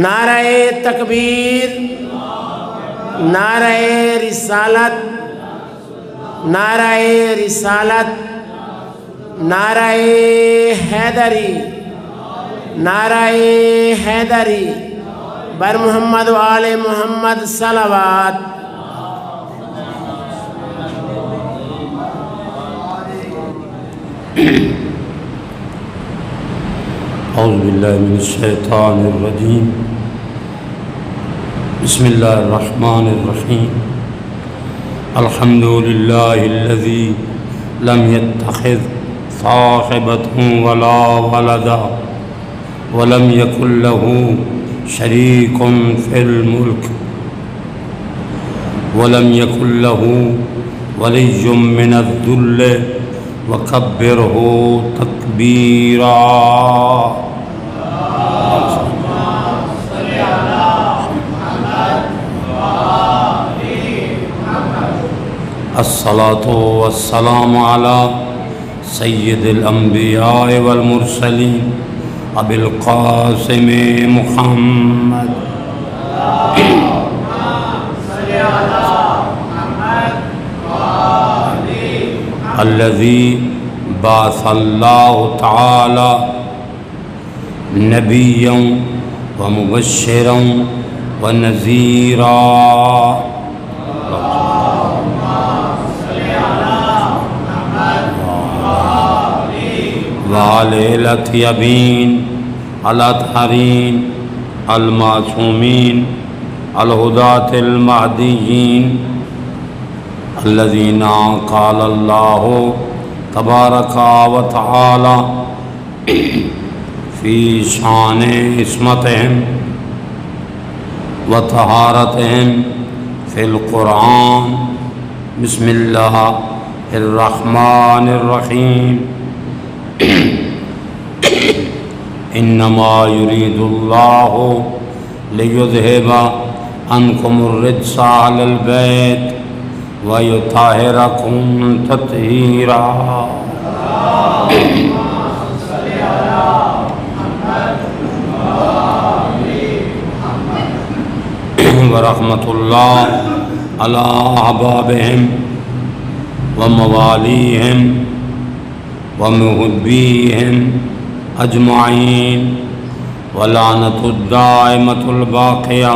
نعرہ تکبیر، نعرہ رسالت، نعرہ رسالت، نعرہ حیدری، نعرہ حیدری، بر محمد و آل محمد صلوات۔ اعوذ باللہ من الشیطان الرجیم، بسم اللہ الرحمن الرحیم۔ الحمد للہ الذی لم يتخذ صاحبة ولا ولدا ولم يكن له شريك في الملك ولم يكن له ولي من الذل وكبره تكبيرا۔ الصلاة والسلام على سید الانبیاء والمرسلین ابی القاسم محمد الذی بعث اللہ تعالی نبیا ومبشرا ونذیرا۔ وعليلة يبين الأطهرين المعصومين الهداة المهديين الذين قال الله تبارك وتعالى في شان عصمتهم وطهارتهم في القرآن: بسم الله الرحمن الرحيم، انما يريد الله ليذهب عنكم الرجس اهل البيت ويطهركم تطهيرا۔ ورحمة الله على أحبابهم ومواليهم ومحبيهم اجمعین، ولعنۃ الدائمۃ الباقیہ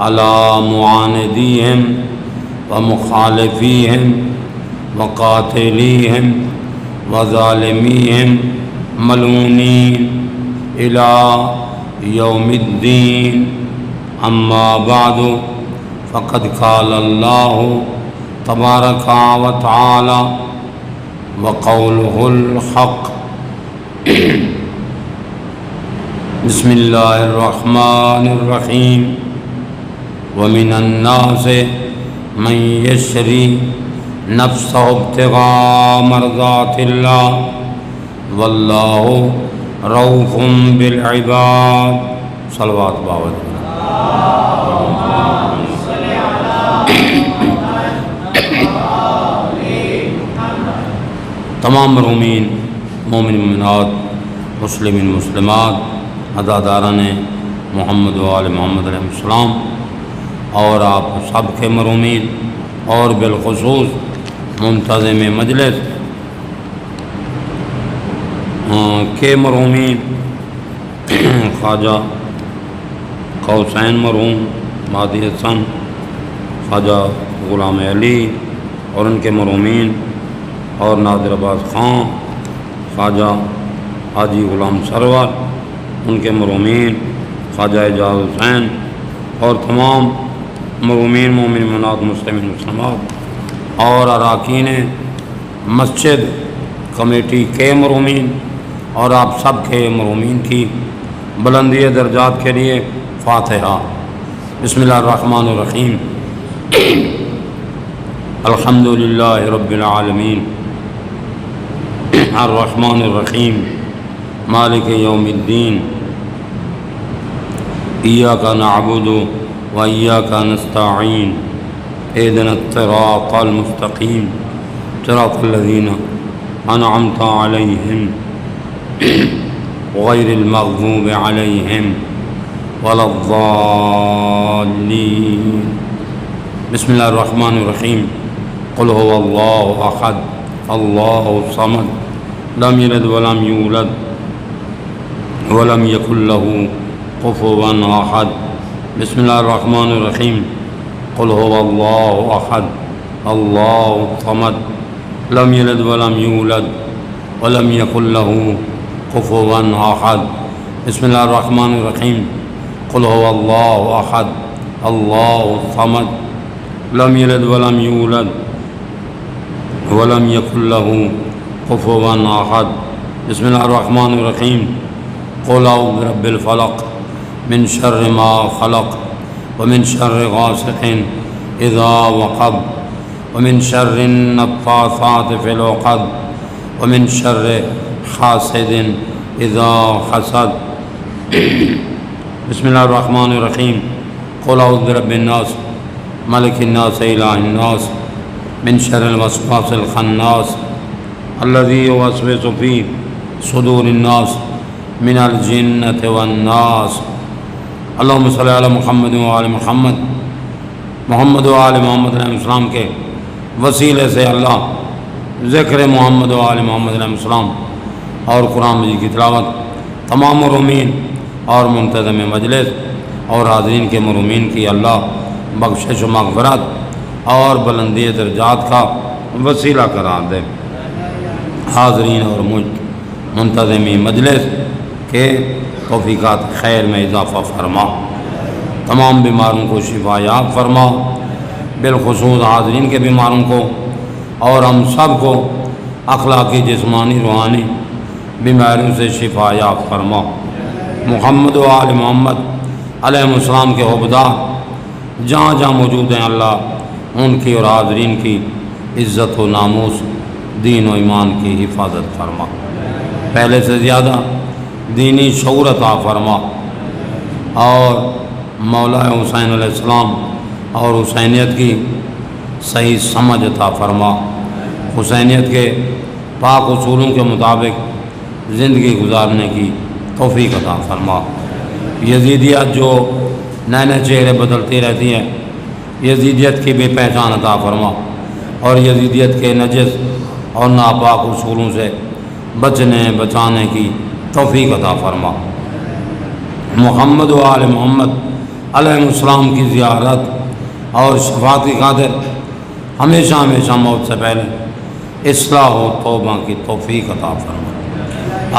علی معاندیہم ومخالفیہم وقاتلیہم وظالمیہم ملعونین الی یوم الدین۔ اما بعد، فقد قال اللہ تبارک وتعالی وقولہ الحق۔ بسم اللہ الرحمن الرحیم۔ ومن الناس من یشری نفسہ ابتغاء مرضات اللہ واللہ رؤوف بالعباد۔ صلوات باوت۔ تمام مرحومین، مومن مومنات، مسلمین مسلمات، عزاداران محمد و آل محمد علیہ السلام، اور آپ سب کے مرحومین، اور بالخصوص منتظم مجلس کے مرحومین، خواجہ قوسین مرحوم، مہدی حسن، خواجہ غلام علی اور ان کے مرحومین، اور نادر عباس خان، خواجہ حاجی غلام سرور، ان کے مرحومین، خواجہ اعجاز حسین، اور تمام مرحومین مومن مومنات مسلمین مسلمات، اور اراکین مسجد کمیٹی کے مرحومین، اور آپ سب کے مرحومین کی بلندی درجات کے لیے فاتحہ۔ بسم اللہ الرحمن الرحیم۔ الحمد للہ رب العالمین، الرحمن الرحیم، مالک یوم الدین، ایاک نعبد و ایاک نستعین، اہدنا الصراط المستقیم، صراط الذین انعمت علیہم غیر المغضوب علیہم ولا الضالين. بسم الله الرحمن الرحيم. قل هو الله أحد الله الصمد لم يلد ولم يولد ولم يكن له كفوا أحد. بسم الله الرحمن الرحيم. قل هو الله أحد الله الصمد لم يلد ولم يولد ولم يكن له كفوا أحد. بسم الله الرحمن الرحيم. قل هو الله أحد الله الصمد لم يلد ولم يولد ولم يكن له كفوا أحد. بسم الله الرحمن الرحيم. قل أعوذ برب الفلق من شر ما خلق ومن شر غاسق إذا وقب ومن شر النفاثات في العقد ومن شر حاسد إذا حسد. بسم الله الرحمن الرحيم. قل أعوذ برب الناس ملك الناس إله الناس من شر الوسواس الخناس الذي يوسوس في صدور الناس من الجنة والناس. اللهم صل على محمد وآل محمد. محمد و آل محمد علیہ السلام کے وسیلے سے اللہ ذکر محمد و آل محمد علیہ السلام اور قرآن مجید کی تلاوت تمام مرحومین اور منتظم مجلس اور حاضرین کے مرحومین کی اللہ بخشش و مغفرت اور بلندی درجات کا وسیلہ قرار دے. حاضرین اور منتظمی مجلس کے توفیقات خیر میں اضافہ فرما. تمام بیماروں کو شفا یاب فرما. بالخصوص حاضرین کے بیماروں کو اور ہم سب کو اخلاقی جسمانی روحانی بیماریوں سے شفا یاب فرما. محمد و آل محمد علیہ السلام کے عہدیدار جہاں جہاں موجود ہیں اللہ ان کی اور حاضرین کی عزت و ناموس دین و ایمان کی حفاظت فرما. پہلے سے زیادہ دینی شعور عطا فرما اور مولا حسین علیہ السلام اور حسینیت کی صحیح سمجھ عطا فرما. حسینیت کے پاک اصولوں کے مطابق زندگی گزارنے کی توفیق عطا فرما. یزیدیت جو نئے نئے چہرے بدلتی رہتی ہیں یزیدیت کی بھی پہچان عطا فرما اور یزیدیت کے نجس اور ناپاک اصولوں سے بچانے کی توفیق عطا فرما. محمد و آل محمد علیہ السلام کی زیارت اور شفاعت کی خاطر ہمیشہ ہمیشہ موت سے پہلے اصلاح و توبہ کی توفیق عطا فرما.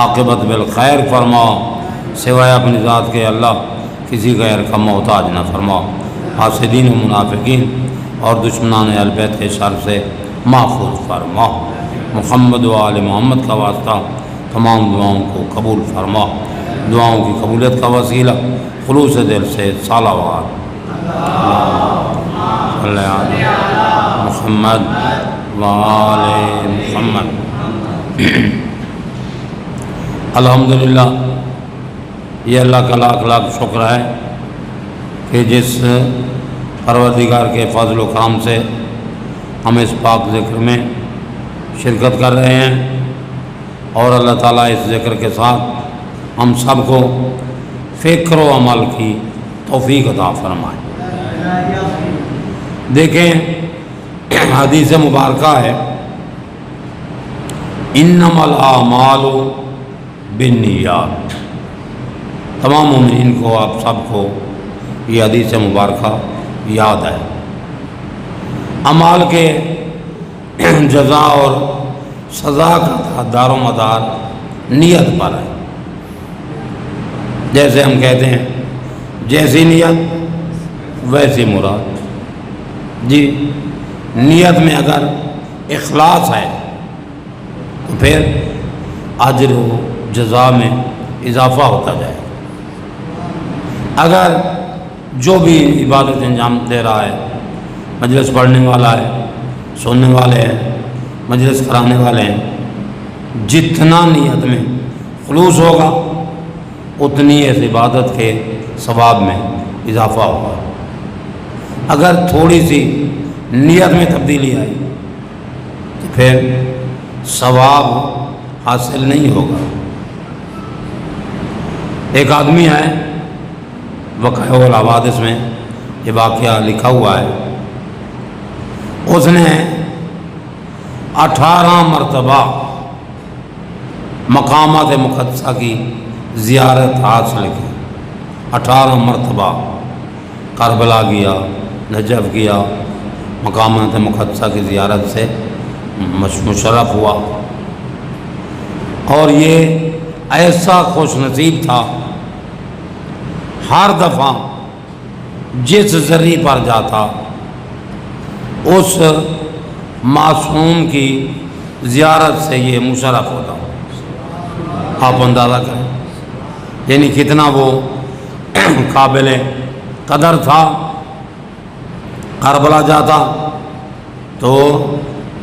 عاقبت بالخیر فرما. سوائے اپنی ذات کے اللہ کسی غیر کا محتاج نہ فرما. حاسدین و منافقین اور دشمنان اہل بیت کے شر سے محفوظ فرما. محمد و آل محمد کا واسطہ تمام دعاؤں کو قبول فرما. دعاؤں کی قبولیت کا وسیلہ خلوص دل سے صلوات محمد و آل محمد. الحمدللہ یہ اللہ کا لاکھ لاکھ شکر ہے کہ جس پروردگار کے فضل و کرم سے ہم اس پاک ذکر میں شرکت کر رہے ہیں اور اللہ تعالیٰ اس ذکر کے ساتھ ہم سب کو فکر و عمل کی توفیق عطا فرمائے. دیکھیں حدیث مبارکہ ہے انما الاعمال بالنیات. تمام مومنین کو آپ سب کو یہ حدیث مبارکہ یاد ہے. اعمال کے جزا اور سزا کا دار و مدار نیت پر ہے. جیسے ہم کہتے ہیں جیسی نیت ویسی مراد. جی نیت میں اگر اخلاص ہے تو پھر اجر و جزا میں اضافہ ہوتا جائے. اگر جو بھی عبادت انجام دے رہا ہے مجلس پڑھنے والا ہے سننے والے ہیں مجلس کرانے والے ہیں جتنا نیت میں خلوص ہوگا اتنی اس عبادت کے ثواب میں اضافہ ہوگا. اگر تھوڑی سی نیت میں تبدیلی آئی تو پھر ثواب حاصل نہیں ہوگا. ایک آدمی ہے وقائع الحوادث میں یہ واقعہ لکھا ہوا ہے، اس نے 18 مرتبہ مقامات مقدسہ کی زیارت حاصل کی، 18 مرتبہ کربلا گیا، نجف گیا، مقامات مقدسہ کی زیارت سے مشرف ہوا، اور یہ ایسا خوش نصیب تھا، ہر دفعہ جس ذری پر جاتا اس معصوم کی زیارت سے یہ مشرف ہوتا۔ آپ اندازہ کریں یعنی کتنا وہ قابل قدر تھا۔ کربلا جاتا تو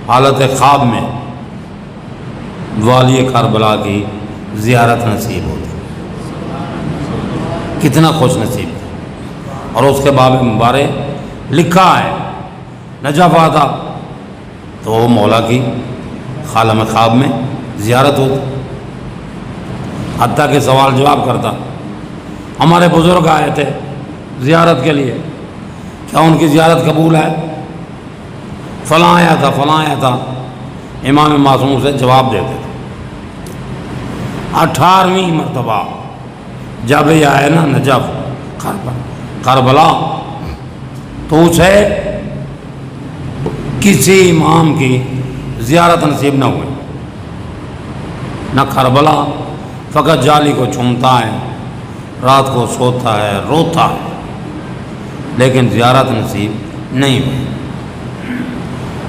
حالت خواب میں والی کربلا کی زیارت نصیب ہوتی، کتنا خوش نصیب تھا۔ اور اس کے باب مبارک لکھا ہے نجف آتا تو مولا کی عالم خواب میں زیارت ہوتی، حتیٰ کہ سوال جواب کرتا۔ ہمارے بزرگ آئے تھے زیارت کے لیے، کیا ان کی زیارت قبول ہے؟ فلاں آیا تھا، فلاں آیا تھا، امام معصوم سے جواب دیتے تھے۔ 18ویں مرتبہ جب یہ آئے نا نجف کربلا تو اسے کسی امام کی زیارت نصیب نہ ہوئی، نہ کربلا، فقط جالی کو چومتا ہے، رات کو سوتا ہے، روتا ہے، لیکن زیارت نصیب نہیں ہوئی۔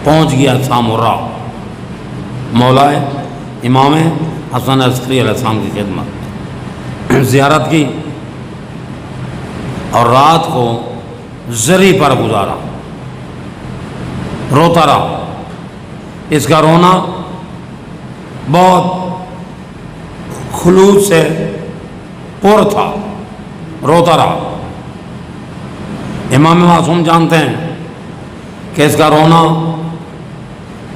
پہنچ گیا سامورا، مولا امام حسن عسکری علیہ السلام کی خدمت، زیارت کی اور رات کو زری پر گزارا، روتا رہا۔ اس کا رونا بہت خلوص سے پر تھا، روتا رہا۔ امام معصوم جانتے ہیں کہ اس کا رونا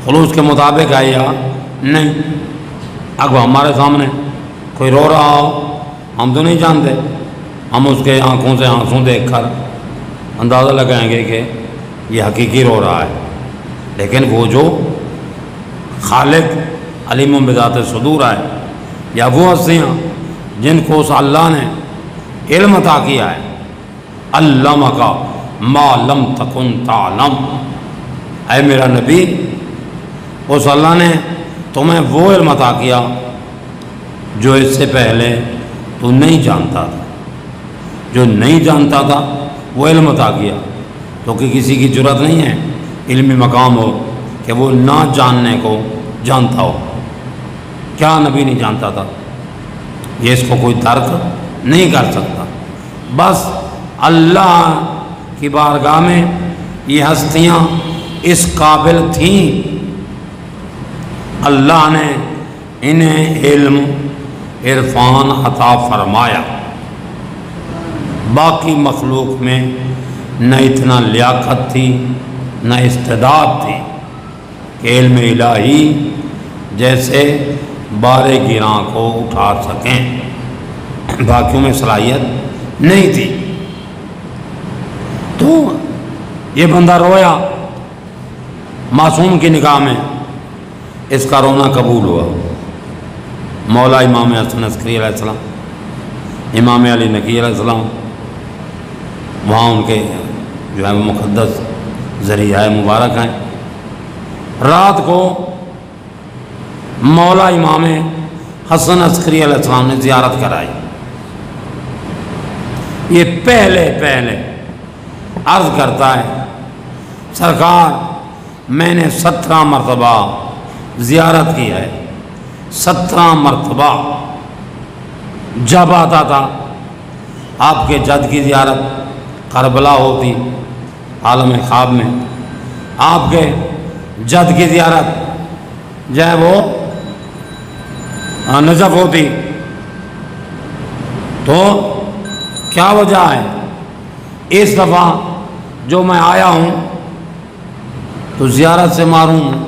خلوص کے مطابق ہے یا نہیں۔ اگر ہمارے سامنے کوئی رو رہا ہو ہم تو نہیں جانتے، ہم اس کے آنکھوں سے آنسوں دیکھ کر اندازہ لگائیں گے کہ یہ حقیقی رو رہا ہے، لیکن وہ جو خالق علیم بذات صدور ہے، یا وہ ہستیاں جن کو اس اللہ نے علم عطا کیا ہے، علمک ما لم تکن تعلم، اے میرا نبی اس اللہ نے تمہیں وہ علم عطا کیا جو اس سے پہلے تو نہیں جانتا تھا، جو نہیں جانتا تھا وہ علم عطا کیا، کیونکہ کسی کی جرات نہیں ہے علمی مقام ہو کہ وہ نہ جاننے کو جانتا ہو۔ کیا نبی نہیں جانتا تھا؟ یہ اس کو کوئی ترک نہیں کر سکتا۔ بس اللہ کی بارگاہ میں یہ ہستیاں اس قابل تھیں، اللہ نے انہیں علم عرفان عطا فرمایا۔ باقی مخلوق میں نہ اتنا لیاقت تھی نہ استعداد تھی کہ علم الہی جیسے بار گراں کو اٹھا سکیں، باقیوں میں صلاحیت نہیں تھی۔ تو یہ بندہ رویا، معصوم کی نگاہ میں اس کا رونا قبول ہوا۔ مولا امام حسن عسکری علیہ السلام، امام علی نقی علیہ السلام، وہاں ان کے جو ہے وہ مقدس ذریعہ مبارک ہیں۔ رات کو مولا امام حسن عسکری علیہ السلام نے زیارت کرائی۔ یہ پہلے عرض کرتا ہے، سرکار میں نے 17 مرتبہ زیارت کی ہے، 17 مرتبہ جب آتا تھا آپ کے جد کی زیارت کربلا ہوتی، عالم خواب میں آپ کے جد کی زیارت جو ہے وہ نجف ہوتی، تو کیا وجہ ہے اس دفعہ جو میں آیا ہوں تو زیارت سے معروم ہوں،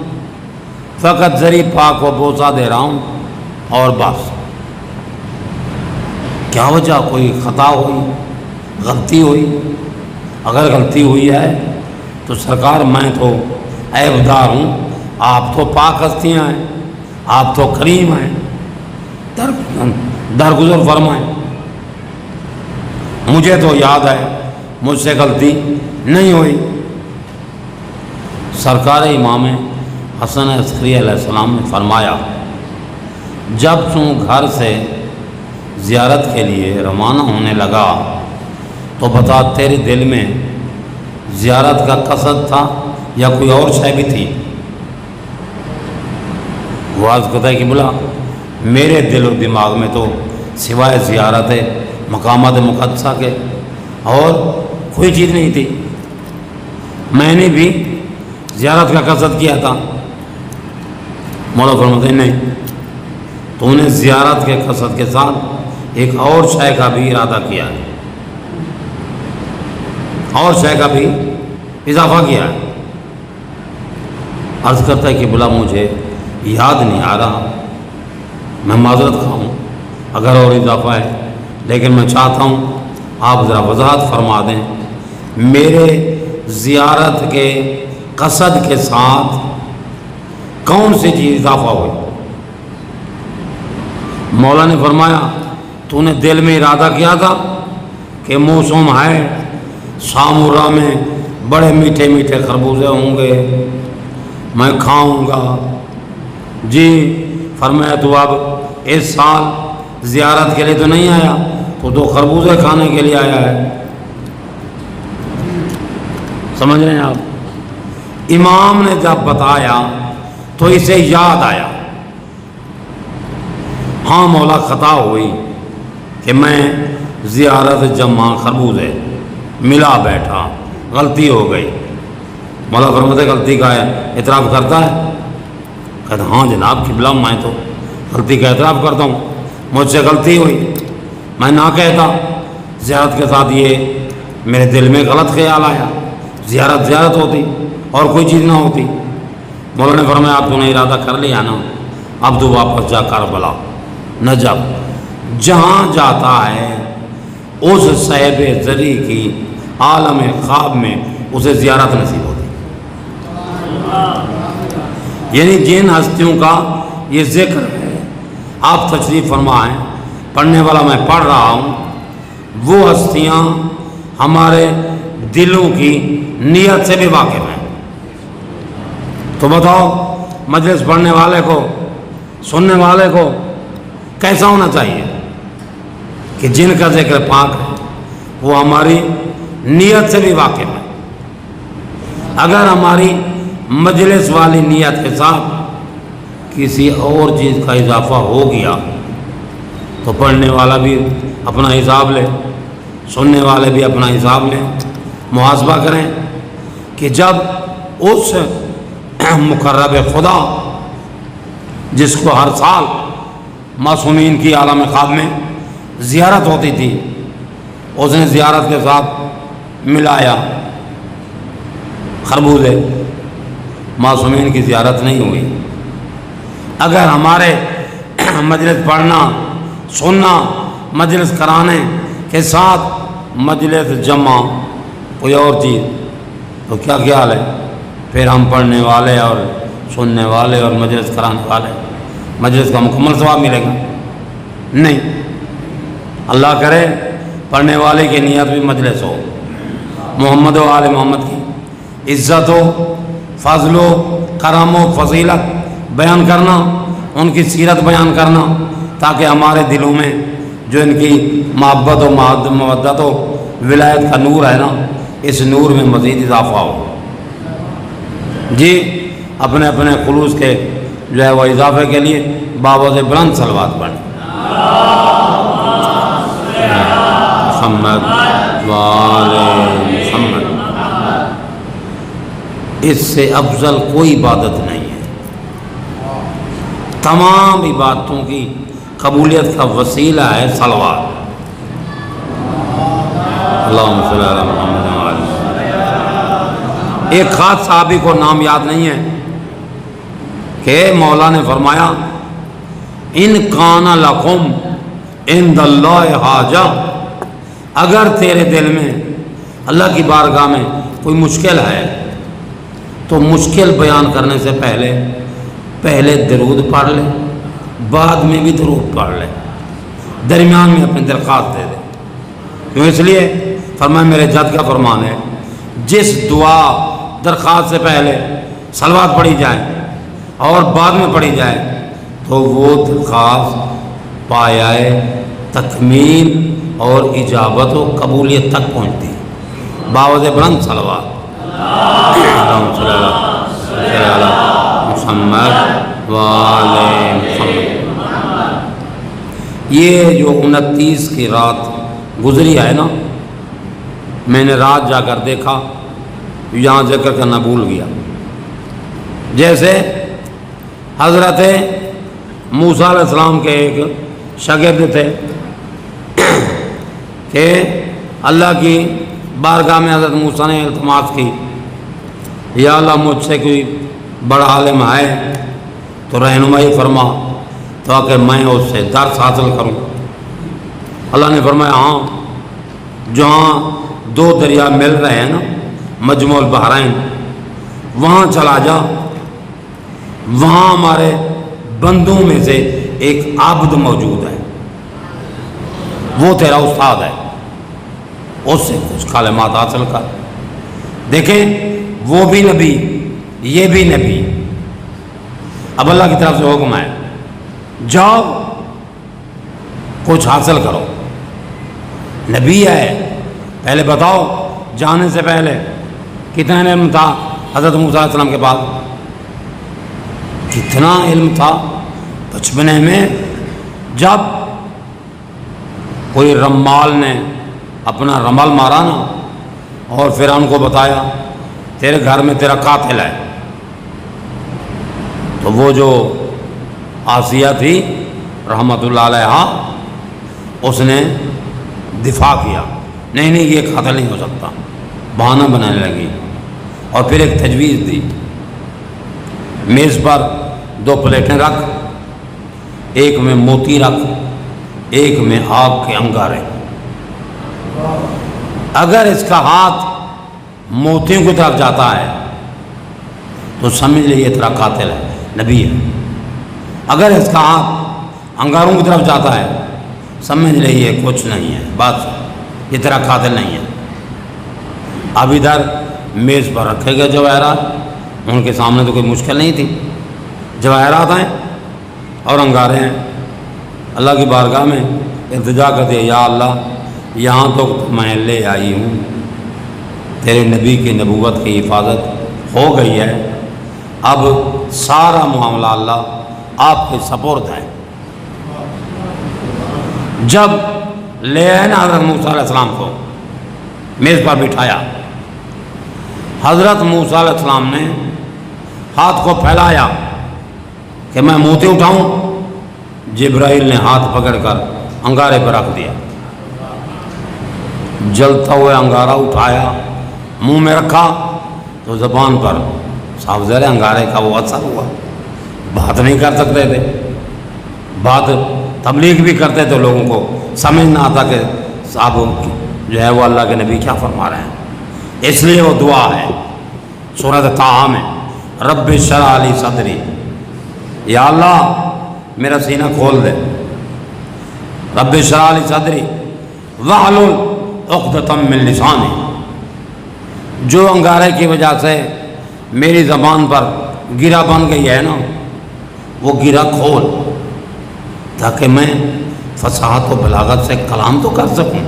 فقط زری پاک و بوسہ دے رہا ہوں اور بس۔ کیا وجہ؟ کوئی خطا ہوئی، غلطی ہوئی، اگر غلطی ہوئی ہے تو سرکار میں تو عیبدار ہوں، آپ تو پاک ہستیاں ہیں، آپ تو کریم ہیں، درگزر فرمائیں۔ مجھے تو یاد ہے مجھ سے غلطی نہیں ہوئی۔ سرکار امام حسن عسکری علیہ السلام نے فرمایا، جب تم گھر سے زیارت کے لیے روانہ ہونے لگا تو بتا تیرے دل میں زیارت کا قصد تھا یا کوئی اور شے بھی تھی؟ وہ عرض کرتا ہے کہ بولا میرے دل و دماغ میں تو سوائے زیارت مقامات مقدسہ کے اور کوئی چیز نہیں تھی، میں نے بھی زیارت کا قصد کیا تھا۔ مولا فرماتے ہیں نہیں، تو نے زیارت کے قصد کے ساتھ ایک اور شے کا بھی ارادہ کیا ہے، اور شے کا بھی اضافہ کیا ہے۔ عرض کرتا ہے کہ بلا مجھے یاد نہیں آ رہا، میں معذرت خواہ ہوں اگر اور اضافہ ہے، لیکن میں چاہتا ہوں آپ ذرا وضاحت فرما دیں میرے زیارت کے قصد کے ساتھ کون سی چیز اضافہ ہوئی؟ مولا نے فرمایا تو نے دل میں ارادہ کیا تھا کہ موسم ہے، سامورا میں بڑے میٹھے میٹھے خربوزے ہوں گے، میں کھاؤں گا۔ جی فرمایا تو اب اس سال زیارت کے لیے تو نہیں آیا، تو دو خربوزے کھانے کے لیے آیا ہے۔ سمجھ رہے ہیں آپ؟ امام نے جب بتایا تو اسے یاد آیا، ہاں مولا خطا ہوئی کہ میں زیارت جمع خربوزے ملا بیٹھا، غلطی ہو گئی۔ مولا فرماتے غلطی کا ہے اعتراف کرتا ہے؟ کہتا ہاں جناب قبلہ میں تو غلطی کا اعتراف کرتا ہوں، مجھ سے غلطی ہوئی، میں نہ کہتا، زیارت کے ساتھ یہ میرے دل میں غلط خیال آیا، زیارت ہوتی اور کوئی چیز نہ ہوتی۔ مولا نے فرمایا آپ تو نے ارادہ کر لیا نا، اب تو واپس جا کربلا نجف جہاں جاتا ہے اس صاحب زری کی عالم خواب میں اسے زیارت نصیب ہوتی، یعنی جن ہستیوں کا یہ ذکر ہے آپ تشریف فرما ہیں، پڑھنے والا میں پڑھ رہا ہوں، وہ ہستیاں ہمارے دلوں کی نیت سے بھی واقف ہیں۔ تو بتاؤ مجلس پڑھنے والے کو، سننے والے کو کیسا ہونا چاہیے کہ جن کا ذکر پاک ہے وہ ہماری نیت سے بھی واقف ہے۔ اگر ہماری مجلس والی نیت کے ساتھ کسی اور چیز کا اضافہ ہو گیا تو پڑھنے والا بھی اپنا حساب لے، سننے والے بھی اپنا حساب لیں، محاسبہ کریں کہ جب اس مقرب خدا جس کو ہر سال معصومین کی عالم خواب میں زیارت ہوتی تھی، اس نے زیارت کے ساتھ ملایا خربوزے، معصومین کی زیارت نہیں ہوئی۔ اگر ہمارے مجلس پڑھنا، سننا، مجلس کرانے کے ساتھ مجلس جمع کوئی اور چیز، تو کیا خیال ہے پھر ہم پڑھنے والے اور سننے والے اور مجلس کرانے والے مجلس کا مکمل ثواب ملے گا؟ نہیں۔ اللہ کرے پڑھنے والے کی نیت بھی مجلس ہو، محمد و آل محمد کی عزت ہو، فضل و کرم و فضیلت بیان کرنا، ان کی سیرت بیان کرنا، تاکہ ہمارے دلوں میں جو ان کی محبت و مودت و ولایت کا نور ہے نا، اس نور میں مزید اضافہ ہو۔ جی اپنے اپنے خلوص کے جو ہے وہ اضافے کے لیے بابا سے بلند صلوات پڑھیں۔ محمد وآل محمد، اس سے افضل کوئی عبادت نہیں ہے، تمام عبادتوں کی قبولیت کا وسیلہ ہے صلوات۔ اللہم صلی علی محمد وآل محمد۔ ایک خاص صحابی کو نام یاد نہیں ہے کہ مولا نے فرمایا ان کان لکم عند اللہ حاجہ، اگر تیرے دل میں اللہ کی بارگاہ میں کوئی مشکل ہے تو مشکل بیان کرنے سے پہلے درود پڑھ لے، بعد میں بھی درود پڑھ لے، درمیان میں اپنی درخواست دے دے۔ کیوں؟ اس لیے فرمایا میرے جد کا فرمان ہے جس دعا درخواست سے پہلے صلوات پڑھی جائے اور بعد میں پڑھی جائے تو وہ درخواست پایائے تکمیل اور اجابت و قبولیت تک پہنچتی ہے۔ باوجہ بلند صلوات اللہم صلی علی محمد وآل محمد۔ یہ جو 29 کی رات گزری ہے نا، میں نے رات جا کر دیکھا، یہاں ذکر کرنا بھول گیا۔ جیسے حضرت موسیٰ علیہ السلام کے ایک شاگرد تھے کہ اللہ کی بارگاہ میں حضرت موسیٰ نے التماس کی، یا اللہ مجھ سے کوئی بڑا عالم ہے تو رہنمائی فرما تاکہ میں اس سے درس حاصل کروں۔ اللہ نے فرمایا ہاں، جہاں 2 دریا مل رہے ہیں نا، مجمع البحرین، وہاں چلا جا، وہاں ہمارے بندوں میں سے ایک عابد موجود ہے، وہ تیرا استاد ہے، اس سے کچھ کلمات حاصل کر۔ دیکھیں وہ بھی نبی، یہ بھی نبی، اب اللہ کی طرف سے حکم ہے جاؤ کچھ حاصل کرو۔ نبی ہے، پہلے بتاؤ جانے سے پہلے کتنا علم تھا حضرت موسیٰ علیہ السلام کے پاس؟ کتنا علم تھا بچپنے میں، جب کوئی رمال نے اپنا رمل مارا نا اور فرعون کو بتایا تیرے گھر میں تیرا قاتل ہے، تو وہ جو آسیہ تھی رحمت اللہ علیہا، اس نے دفاع کیا، نہیں یہ قاتل نہیں ہو سکتا، بہانہ بنانے لگی، اور پھر ایک تجویز دی، میز پر 2 پلیٹیں رکھ، ایک میں موتی رکھ، ایک میں آگ کے انگارے، اگر اس کا ہاتھ موتیوں کی طرف جاتا ہے تو سمجھ لے یہ تیرا قاتل ہے، نبی ہے، اگر اس کا ہاتھ انگاروں کی طرف جاتا ہے سمجھ لے یہ کچھ نہیں ہے، بس یہ تیرا قاتل نہیں ہے۔ اب ادھر میز پر رکھے گئے جواہرات، ان کے سامنے تو کوئی مشکل نہیں تھی، جواہرات ہیں اور انگارے ہیں، اللہ کی بارگاہ میں التجا کر دیا، یا اللہ یہاں تو میں لے آئی ہوں، تیرے نبی کی نبوت کی حفاظت ہو گئی ہے، اب سارا معاملہ اللہ آپ کے سپرد ہے۔ جب لے آئے نا حضرت موسیٰ علیہ السلام کو میز پر بٹھایا، حضرت موسیٰ علیہ السلام نے ہاتھ کو پھیلایا کہ میں موتی اٹھاؤں، جبرائیل نے ہاتھ پکڑ کر انگارے پر رکھ دیا، جلتا ہوا انگارہ اٹھایا، منہ میں رکھا تو زبان پر صاف ظاہر انگارے کا وہ اثر ہوا، بات نہیں کر سکتے تھے، بات تبلیغ بھی کرتے تو لوگوں کو سمجھ نہ آتا کہ صاحب جو ہے وہ اللہ کے نبی کیا فرما رہے ہیں، اس لیے وہ دعا ہے سورۃ طٰہٰ میں، رب اشرح لی صدری، یا اللہ میرا سینہ کھول دے، رب اشرح لی صدری واحلل عقدۃ من لسانی، جو انگارے کی وجہ سے میری زبان پر گرہ بن گئی ہے نا، وہ گرہ کھول تاکہ میں فصاحت و بلاغت سے کلام تو کر سکوں،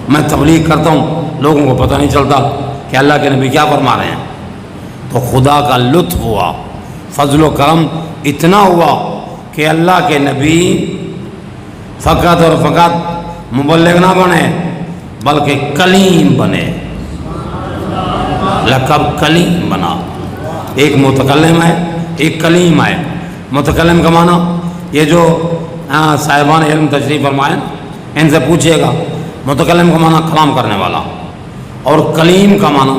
میں تبلیغ کرتا ہوں لوگوں کو پتہ نہیں چلتا کہ اللہ کے نبی کیا فرما رہے ہیں۔ تو خدا کا لطف ہوا، فضل و کرم اتنا ہوا کہ اللہ کے نبی فقط اور فقط مبلغ نہ بنے بلکہ کلیم بنے، لقب کلیم بنا، ایک متکلم ہے ایک کلیم ہے۔ متکلم کا معنی یہ جو صاحبان علم تشریف فرمائے ان سے پوچھئے گا، متکلم کا معنی کلام کرنے والا، اور کلیم کا معنی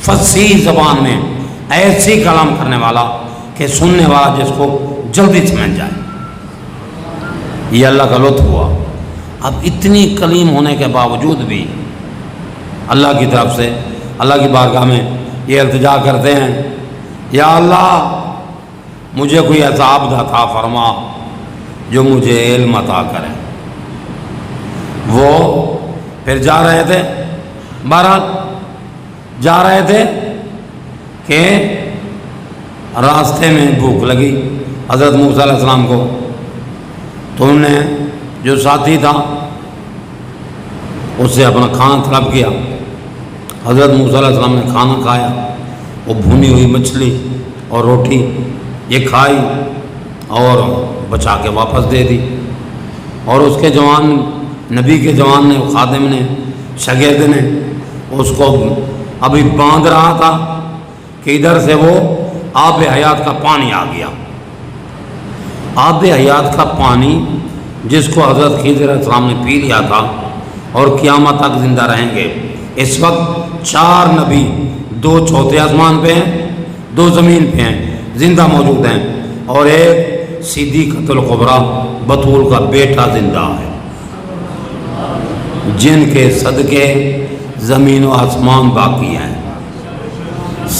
فصیح زبان میں ایسی کلام کرنے والا کہ سننے والا جس کو جلدی سمجھ جائے۔ یہ اللہ کا لطف ہوا۔ اب اتنی کلیم ہونے کے باوجود بھی اللہ کی طرف سے اللہ کی بارگاہ میں یہ التجا کرتے ہیں، یا اللہ مجھے کوئی ایسا عبد عطا فرما جو مجھے علم عطا کرے۔ وہ پھر جا رہے تھے، بہرحال جا رہے تھے کہ راستے میں بھوک لگی حضرت موسیٰ علیہ السلام کو، تو انہوں نے جو ساتھی تھا اس سے اپنا کھانا طلب کیا۔ حضرت موسیٰ علیہ السلام نے کھانا کھایا، وہ بھنی ہوئی مچھلی اور روٹی یہ کھائی اور بچا کے واپس دے دی، اور اس کے جوان نبی کے جوان نے، خادم نے، شاگرد نے اس کو ابھی باندھ رہا تھا کہ ادھر سے وہ آب حیات کا پانی آ گیا۔ آب حیات کا پانی جس کو حضرت خضر علیہ السلام نے پی لیا تھا اور قیامت تک زندہ رہیں گے۔ اس وقت 4 نبی، 2 چوتھے آسمان پہ ہیں، 2 زمین پہ ہیں، زندہ موجود ہیں، اور ایک صدیقۃ الکبریٰ بطول کا بیٹا زندہ ہے، جن کے صدقے زمین و آسمان باقی ہیں۔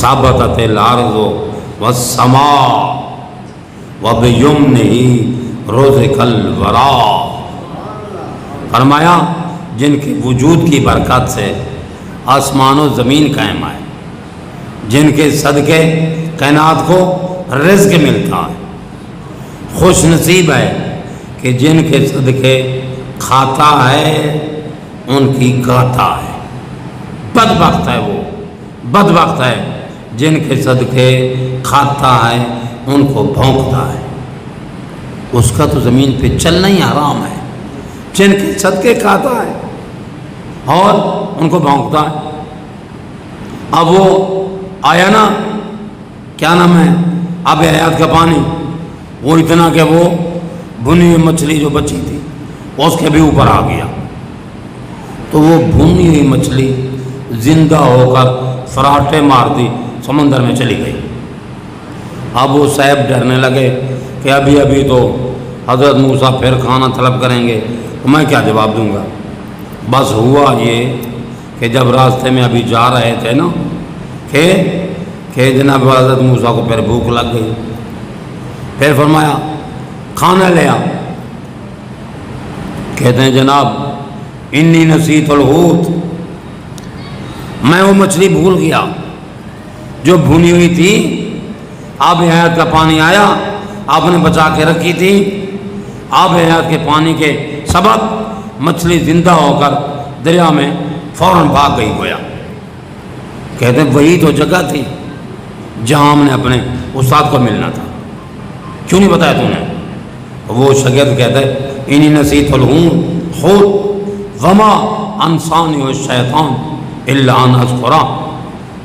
ثابتت الارض والسماء وبیمنہ رزق الورا، فرمایا جن کے وجود کی برکت سے آسمان و زمین قائم آئے، جن کے صدقے کائنات کو رزق ملتا ہے۔ خوش نصیب ہے کہ جن کے صدقے کھاتا ہے ان کی گاتا ہے، بدبخت ہے وہ، بدبخت ہے جن کے صدقے کھاتا ہے ان کو بھونکتا ہے۔ اس کا تو زمین پہ چلنا ہی حرام ہے، جن کے صدقے کھاتا ہے اور ان کو بھونکتا ہے۔ اب وہ آیا نا، کیا نام ہے، آب حیات کا پانی، وہ اتنا کہ وہ بھنی ہوئی مچھلی جو بچی تھی اس کے بھی اوپر آ گیا، تو وہ بھنی ہوئی مچھلی زندہ ہو کر فراٹے مارتی سمندر میں چلی گئی۔ اب وہ صاحب ڈرنے لگے کہ ابھی ابھی تو حضرت موسیٰ پھر کھانا طلب کریں گے، تو میں کیا جواب دوں گا۔ بس ہوا یہ کہ جب راستے میں ابھی جا رہے تھے نا کہ جناب حضرت موسیٰ کو پھر بھوک لگ گئی، پھر فرمایا کھانا لے آ۔ کہتے ہیں جناب انی نسیت الحوت، میں وہ مچھلی بھول گیا جو بھنی ہوئی تھی، آب حیات کا پانی آیا، آپ نے بچا کے رکھی تھی، آب حیات کے پانی کے سبب مچھلی زندہ ہو کر دریا میں فوراً بھاگ گئی گویا۔ کہتے ہیں وہی تو جگہ تھی جہاں ہم نے اپنے استاد کو ملنا تھا، کیوں نہیں بتایا تو نے؟ وہ شاگرد کہتے ہیں انی نسیت الحوت وما انسانی الشیطان الا ان اذکرہ،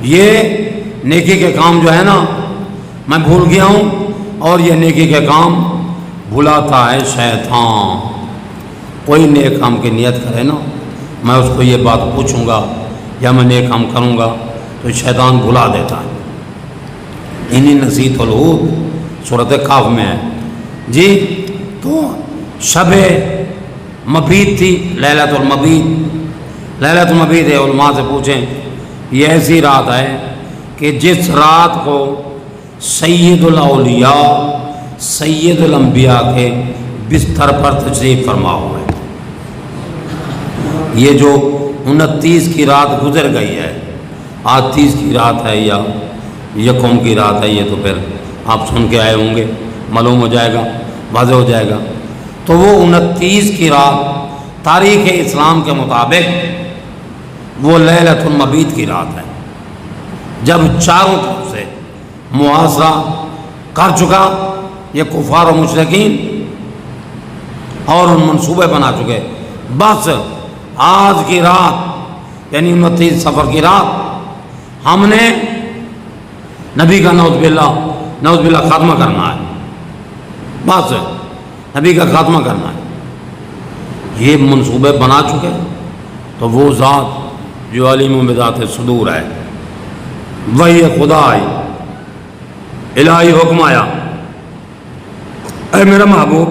یہ نیکی کے کام جو ہے نا میں بھول گیا ہوں، اور یہ نیکی کے کام بھلاتا ہے شیطان۔ کوئی نیک کام کی نیت کرے نا، میں اس کو یہ بات پوچھوں گا یا میں نیک کام کروں گا تو شیطان بھلا دیتا ہے۔ انی نسیت الحوت سورۃ کاف میں ہے جی۔ تو شب مبیت تھی، لیلۃ المبیت، لیلۃ المبیت ہے، علماء سے پوچھیں، یہ ایسی رات ہے کہ جس رات کو سید الاولیاء سید الانبیاء کے بستر پر تشریف فرما ہوئے۔ یہ جو 29 کی رات گزر گئی ہے، آج 30 کی رات ہے یا یکم کی رات ہے، یہ تو پھر آپ سن کے آئے ہوں گے، معلوم ہو جائے گا، واضح ہو جائے گا۔ تو وہ 29 کی رات تاریخ اسلام کے مطابق وہ لیلۃ المبیت کی رات ہے، جب چاروں طرف سے محاصرہ کر چکا یہ کفار و مشرکین اور ان منصوبے بنا چکے، بس آج کی رات یعنی 29 صفر کی رات ہم نے نبی کا نعوذ باللہ خاتمہ کرنا ہے، بس نبی کا خاتمہ کرنا ہے، یہ منصوبے بنا چکے۔ تو وہ ذات جو علیم بذات صدور ہے، وہی خدا آئی، الہی حکم آیا، اے میرا محبوب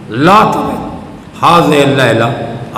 لا تبت ہذہ اللیلہ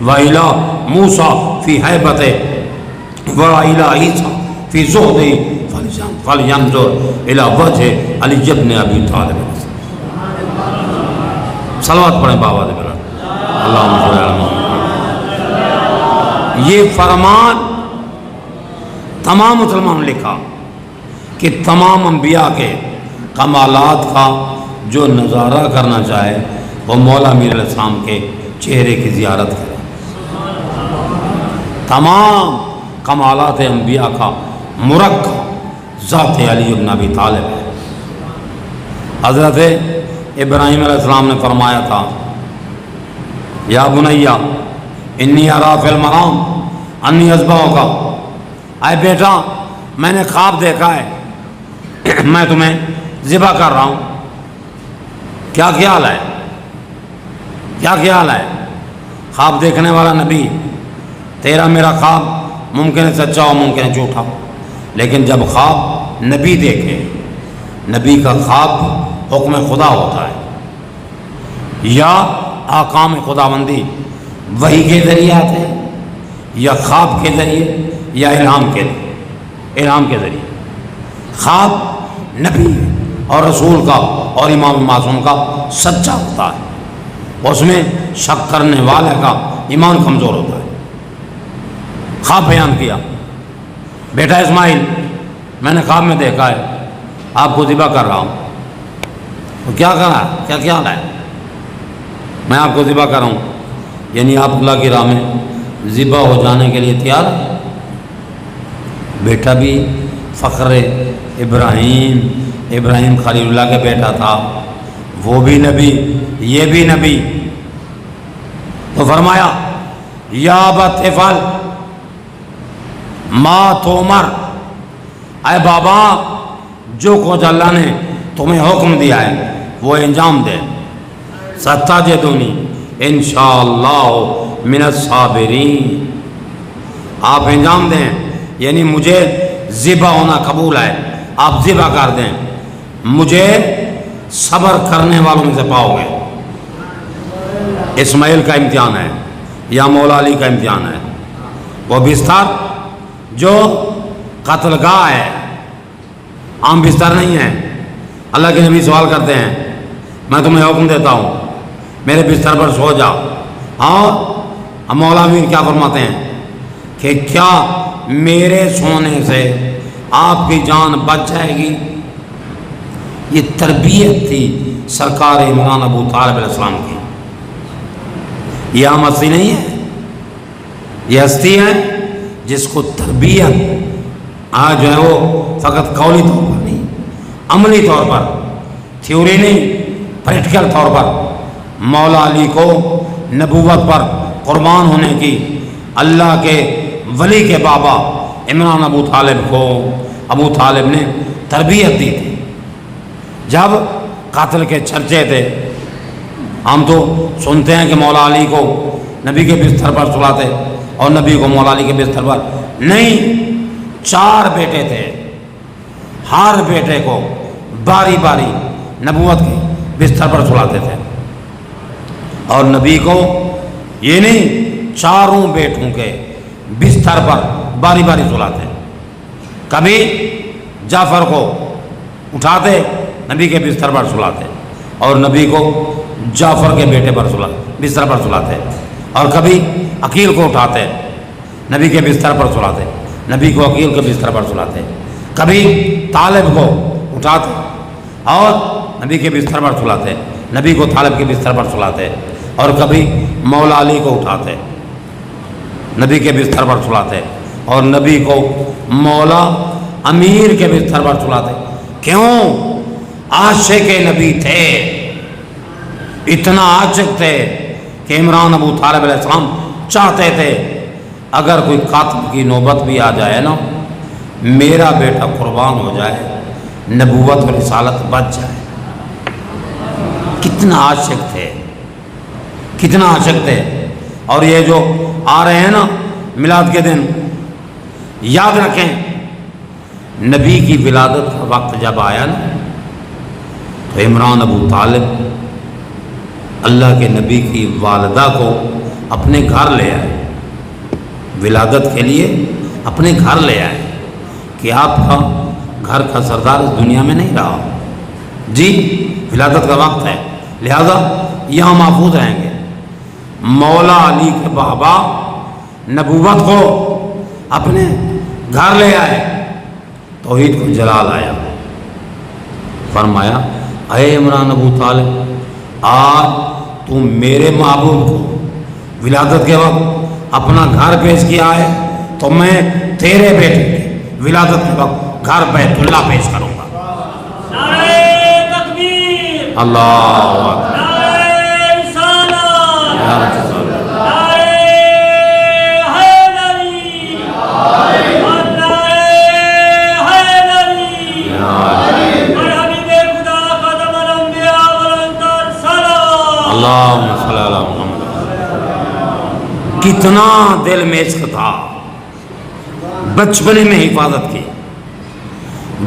وَإِلَى مُوسَى فِي حَيْبَتِهِ وَإِلَى عِيسَى فِي زُهْدِهِ فَلْيَنظُرْ إِلَى وَجْهِ عَلِيِّ بْنِ أَبِي طَالِبٍ۔ صلوات پڑھیں بابا دے بلند، اللہم صلی علی محمد۔ یہ فرمان تمام مسلمانوں نے لکھا کہ تمام انبیاء کے کمالات کا جو نظارہ کرنا چاہے وہ مولا امیر علیہ السلام کے چہرے کی زیارت کرے۔ تمام کمالات انبیاء کا مرکب ذات علی بن ابی طالب ہے۔ حضرت ابراہیم علیہ السلام نے فرمایا تھا یا بنیا انی ارا فی المنام انی اذبحک، اے بیٹا میں نے خواب دیکھا ہے میں تمہیں ذبح کر رہا ہوں، کیا خیال ہے؟ کیا خیال ہے؟ خواب دیکھنے والا نبی، تیرا میرا خواب ممکن ہے سچا ہو ممکن ہے جھوٹا ہو، لیکن جب خواب نبی دیکھے، نبی کا خواب حکم خدا ہوتا ہے یا احکام خداوندی وحی کے ذریعے آتے ہیں یا خواب کے ذریعے یا الہام کے ذریعے۔ خواب نبی اور رسول کا اور امام معصوم کا سچا ہوتا ہے، اس میں شک کرنے والے کا ایمان کمزور ہوتا ہے۔ خواب بیان کیا، بیٹا اسماعیل میں نے خواب میں دیکھا ہے آپ کو ذبح کر رہا ہوں، تو کیا کرا ہے؟ کیا خیال ہے؟ میں آپ کو ذبح کر رہا ہوں، یعنی آپ اللہ کی راہ میں ذبح ہو جانے کے لیے تیار ہے؟ بیٹا بھی فخر ابراہیم خلیل اللہ کا بیٹا تھا، وہ بھی نبی یہ بھی نبی، تو فرمایا یا ابت افعل ما تؤمر، اے بابا جو کچھ اللہ نے تمہیں حکم دیا ہے وہ انجام دے، ستجدنی انشاءاللہ من الصابرین، آپ انجام دیں یعنی مجھے ذبح ہونا قبول ہے، آپ ذبح کر دیں، مجھے صبر کرنے والوں میں سے پاؤ گے۔ اسماعیل کا امتحان ہے یا مولا علی کا امتحان ہے، وہ بستر جو قتل گاہ ہے، عام بستر نہیں ہے۔ اللہ کے نبی سوال کرتے ہیں میں تمہیں حکم دیتا ہوں میرے بستر پر سو جاؤ، اور مولا امیر کیا فرماتے ہیں کہ کیا میرے سونے سے آپ کی جان بچ جائے گی؟ یہ تربیت تھی سرکار عمران ابو طالب علیہ السلام کی۔ یہ عام ہستی نہیں ہے، یہ ہستی ہے جس کو تربیت آج جو ہے وہ فقط قولی طور پر نہیں، عملی طور پر، تھیوری نہیں، پریکٹیکل طور پر مولا علی کو نبوت پر قربان ہونے کی اللہ کے ولی کے بابا عمران ابو طالب کو ابو طالب نے تربیت دی تھی۔ جب قاتل کے چرچے تھے، ہم تو سنتے ہیں کہ مولا علی کو نبی کے بستر پر سلاتے اور نبی کو مولا علی کے بستر پر نہیں، 4 بیٹے تھے، ہر بیٹے کو باری باری نبوت کے بستر پر سلاتے تھے، اور نبی کو یہ نہیں 4 بیٹوں کے بستر پر باری باری سلاتے۔ کبھی جعفر کو اٹھاتے نبی کے بستر پر سلاتے، اور نبی کو جعفر کے بیٹے پر بستر پر سلاتے، اور کبھی عقیل کو اٹھاتے نبی کے بستر پر سلاتے، نبی کو عقیل کے بستر پر سلاتے، کبھی طالب کو اٹھاتے اور نبی کے بستر پر سلاتے، نبی کو طالب کے بستر پر سلاتے، اور کبھی مولا علی کو اٹھاتے نبی کے بستر پر سلاتے، اور نبی کو مولا امیر کے بستر پر سلاتے۔ کیوں؟ عاشق نبی تھے، اتنا عاشق تھے کہ عمران ابو طالب علیہ السلام چاہتے تھے اگر کوئی قاتل کی نوبت بھی آ جائے نا، میرا بیٹا قربان ہو جائے، نبوت اور رسالت بچ جائے۔ کتنا عاشق تھے، کتنا عاشق تھے۔ اور یہ جو آ رہے ہیں نا میلاد کے دن، یاد رکھیں نبی کی ولادت کا وقت جب آیا نا تو عمران ابو طالب اللہ کے نبی کی والدہ کو اپنے گھر لے آئے، ولادت کے لیے اپنے گھر لے آئے کہ آپ کا گھر کا سردار اس دنیا میں نہیں رہا، جی ولادت کا وقت ہے، لہذا یہاں محفوظ رہیں گے۔ مولا علی کے بابا نبوت کو اپنے گھر لے آئے، توحید کو جلال آیا، فرمایا اے عمران ابو طالب، آج تم میرے محبوب کو ولادت کے وقت اپنا گھر پیش کیا ہے تو میں تیرے بیٹے کے ولادت کے وقت گھر بیت اللہ پیش کروں گا۔ نعرہ تکبیر، اللہ اکبر، نعرہ رسالت، یا رسول اللہ، نعرہ حیدری، اور نعرہ حیدری، اور حبیب خدا خاتم الانبیاء والانصار سلام۔ اللہم صلی اللہ علیہ وسلم۔ کتنا دل میں عشق تھا، بچپنے میں حفاظت کی،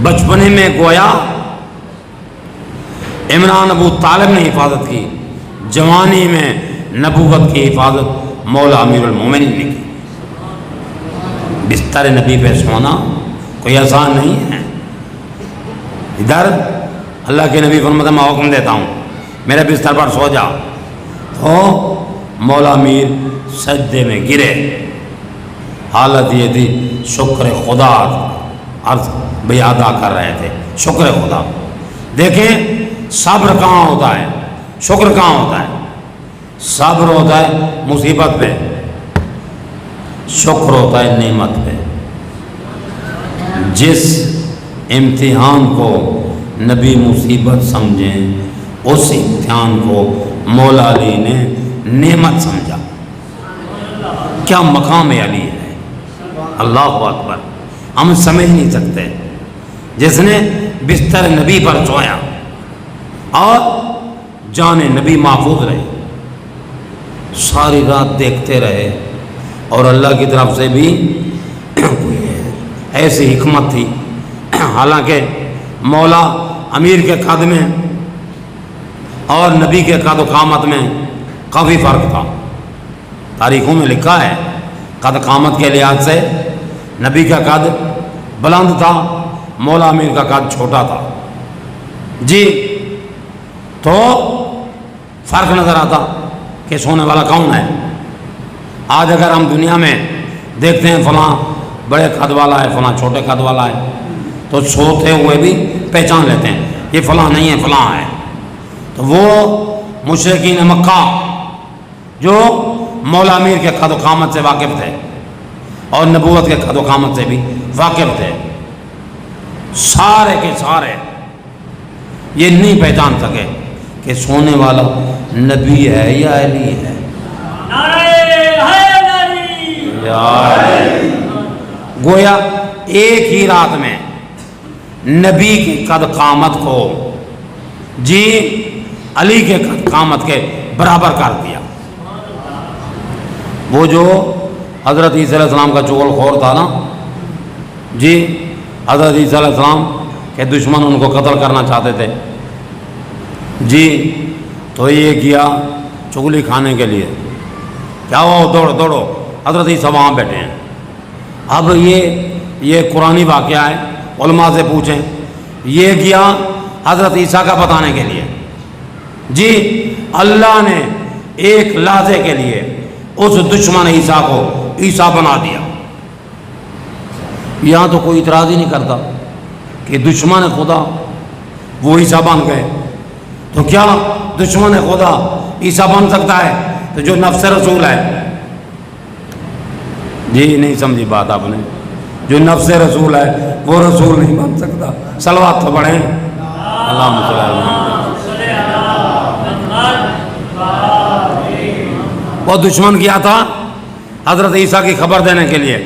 بچپنے میں گویا عمران ابو طالب نے حفاظت کی، جوانی میں نبوت کی حفاظت مولا امیر المومنین نے کی۔ بستر نبی پہ سونا کوئی آسان نہیں ہے۔ ادھر اللہ کے نبی فرماتے ہیں میں حکم دیتا ہوں میرے بستر پر سو جا، تو مولا امیر سجدے میں گرے، حالت یہ تھی شکر خدا عرض بھئی ادا کر رہے تھے، شکر خدا۔ دیکھیں صبر کہاں ہوتا ہے، شکر کہاں ہوتا ہے؟ صبر ہوتا ہے مصیبت پہ، شکر ہوتا ہے نعمت پہ۔ جس امتحان کو نبی مصیبت سمجھیں، اس امتحان کو مولا علی نے نعمت سمجھا۔ کیا مقام علی ہے، اللہ اکبر، ہم سمجھ نہیں سکتے۔ جس نے بستر نبی پر سویا اور جان نبی محفوظ رہے، ساری رات دیکھتے رہے، اور اللہ کی طرف سے بھی ایسی حکمت تھی، حالانکہ مولا امیر کے قد میں اور نبی کے قد و قامت میں کافی فرق تھا۔ تاریخوں میں لکھا ہے قد قامت کے لحاظ سے نبی کا قد بلند تھا، مولا امیر کا قد چھوٹا تھا، جی تو فرق نظر آتا کہ سونے والا کون ہے۔ آج اگر ہم دنیا میں دیکھتے ہیں فلاں بڑے قد والا ہے، فلاں چھوٹے قد والا ہے، تو سوتے ہوئے بھی پہچان لیتے ہیں یہ فلاں نہیں ہے فلاں ہے۔ تو وہ مشرکین مکہ جو مولا امیر کے قد و قامت سے واقف تھے اور نبوت کے قد و قامت سے بھی واقف تھے، سارے کے سارے یہ نہیں پہچان سکے کہ سونے والا نبی ہے یا علی ہے۔ نعرہ حیدری، یا علی۔ گویا ایک ہی رات میں نبی کی قد قامت کو جی علی کے قد قامت کے برابر کر دیا۔ وہ جو حضرت عیسیٰ علیہ السلام کا چغل خور تھا نا، جی حضرت عیسیٰ علیہ السلام کے دشمن ان کو قتل کرنا چاہتے تھے، جی تو یہ کیا چغلی کھانے کے لیے، کیا ہو دوڑو دوڑو، حضرت عیسیٰ وہاں بیٹھے ہیں۔ اب یہ قرآنی واقعہ ہے، علماء سے پوچھیں، یہ کیا حضرت عیسیٰ کا بتانے کے لیے، جی اللہ نے ایک لحظے کے لیے اس دشمن عیسیٰ کو عیسیٰ بنا دیا۔ یہاں تو کوئی اعتراض ہی نہیں کرتا کہ دشمن خدا وہ عیسیٰ بن گئے، تو کیا دشمن خدا عیسیٰ بن سکتا ہے؟ تو جو نفس رسول ہے، جی نہیں سمجھی بات آپ نے، جو نفس رسول ہے وہ رسول نہیں بن سکتا۔ صلوات تو پڑھیں، اللہم صلی اللہ علیہ وسلم۔ وہ دشمن کیا تھا حضرت عیسیٰ کی خبر دینے کے لیے،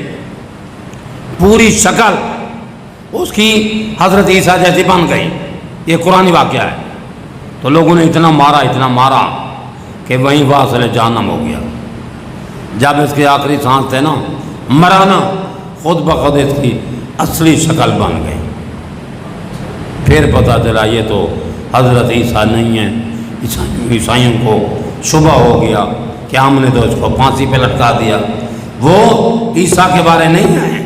پوری شکل اس کی حضرت عیسیٰ جیسی بن گئی، یہ قرآنی واقعہ ہے۔ تو لوگوں نے اتنا مارا کہ وہیں واصل جہنم ہو گیا۔ جب اس کے آخری سانس تھے نا، مرانا خود بخود اس کی اصلی شکل بن گئی۔ پھر پتہ چلا یہ تو حضرت عیسیٰ نہیں ہے، عیسائیوں کو شبہ ہو گیا کہ ہم نے تو اس کو پھانسی پہ لٹکا دیا، وہ عیسیٰ کے بارے نہیں آئے۔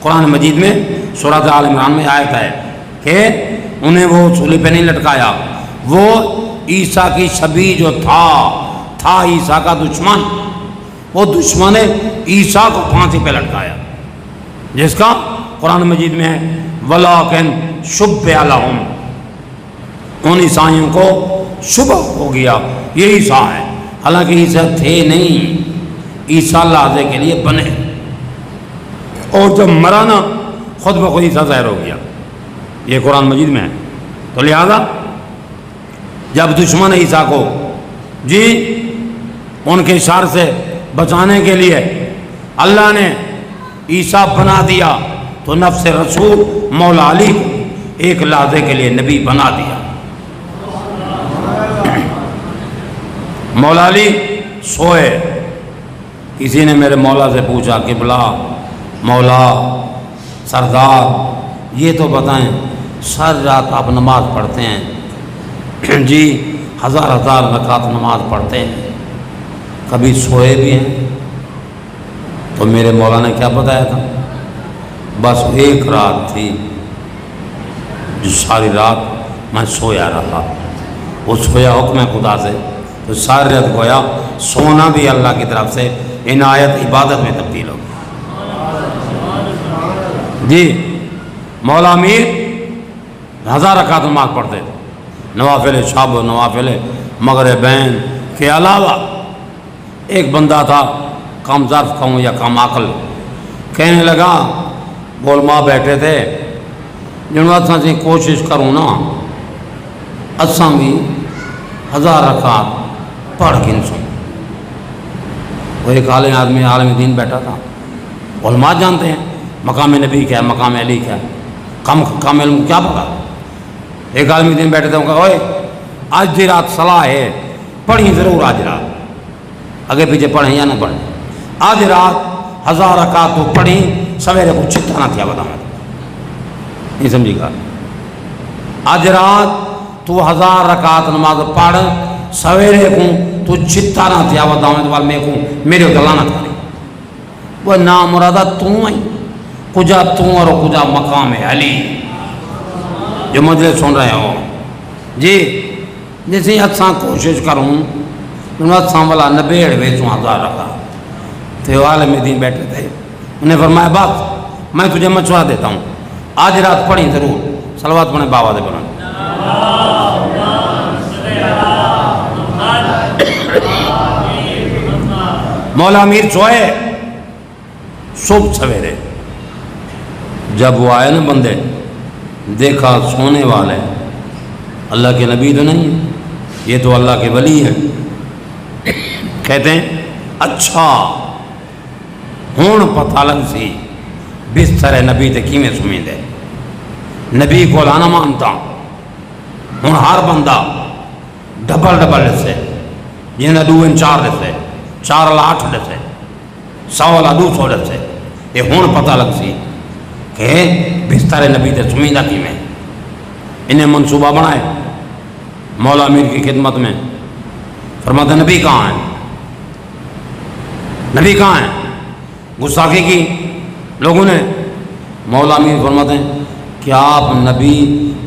قرآن مجید میں سورہ آل عمران میں آیت ہے کہ انہیں وہ سولی پہ نہیں لٹکایا، وہ عیسیٰ کی شبیہ جو تھا عیسیٰ کا دشمن، وہ دشمن نے عیسیٰ کو پھانسی پہ لٹکایا، جس کا قرآن مجید میں ہے وَلَٰكِن شُبِّهَ لَهُمْ، ان عیسائیوں کو شبہ ہو گیا یہ عیسیٰ ہے، حالانکہ عیسیٰ تھے نہیں، عیسیٰ لحظے کے لیے بنے، اور جب مرا نا خود بخود عیسیٰ ظاہر ہو گیا، یہ قرآن مجید میں ہے۔ تو لہذا جب دشمن عیسیٰ کو جی ان کے شر سے بچانے کے لیے اللہ نے عیسیٰ بنا دیا، تو نفس رسول مولا علی کو ایک لحظے کے لیے نبی بنا دیا۔ مولا علی سوئے، کسی نے میرے مولا سے پوچھا کہ بلا مولا سردار یہ تو بتائیں سر رات آپ نماز پڑھتے ہیں جی، ہزار رکعت نماز پڑھتے ہیں، کبھی سوئے بھی ہیں؟ تو میرے مولا نے کیا بتایا تھا؟ بس ایک رات تھی جو ساری رات میں سویا رہا، وہ سویا حکم خدا سے، تو ساری رات گویا سونا بھی اللہ کی طرف سے عنایت عبادت میں تبدیل ہو جی۔ مولا امیر ہزار رکعت نماز پڑھتے تھے، نوافل شب و نوافل مغربین کے علاوہ۔ ایک بندہ تھا کم ظرف کہوں یا کم عقل، کہنے لگا علماء بیٹھے تھے جنہوں اتنا سے کوشش کروں نا اساں بھی ہزار رکعت پڑھ گنسوں۔ وہ ایک عالم دین بیٹھا تھا، علماء جانتے ہیں مقام نبی کیا ہے، مقام علی کیا ہے، کم علم کیا پڑھا۔ ایک عالم دین بیٹھے تھے، کہا اوئے آج دی رات صلاح ہے، پڑھیں ضرور آج رات، آگے پیچھے پڑھیں یا نہ پڑھیں، آج رات ہزار رکعت تو پڑھیں، سویرے کو چھتا نہ تھیا بتاؤں، نہیں سمجھی گا، آج رات تو ہزار رکعت نماز پڑھ، سویرے کو تو چھتا نہ تھیا بتاؤں، تو میں کو میرے دلانت کری، وہ نام مرادہ تو آئی، کجا تو اور کجا مقام علی، جو مجلس سن رہے ہو جی، جیسے اتساں کوشش کروں انہوں اتساں والا نبیڑ ویچوں ہزار رکھا، تو عالم دین بیٹھے تھے، انہیں فرمایا بات میں تجھے مشورہ دیتا ہوں، آج رات پڑھیں ضرور، صلوات پڑھیں بابا دے پڑھیں۔ مولا امیر سوئے، صبح سویرے جب وہ آئے نا بندے، دیکھا سونے والے، اللہ کے نبی تو نہیں ہے، یہ تو اللہ کے ولی ہیں، کہتے ہیں اچھا ہون پتہ لگ سی بستر نبی تے کیویں سمیں دے، نبی کو لانا مانتا ہوں، ہر بندہ ڈبل سے جنہیں 2 سے 4 8 سے 100 200 سے، یہ ہون پتہ لگ سی کہ بستر نبی تے سمیں دا کیویں، انہیں منصوبہ بنائے مولا امیر کی خدمت میں، فرماتے نبی کہاں ہیں، نبی کہاں ہیں، گستاخی کی لوگوں نے، مولا امیر فرماتے ہیں کیا آپ نبی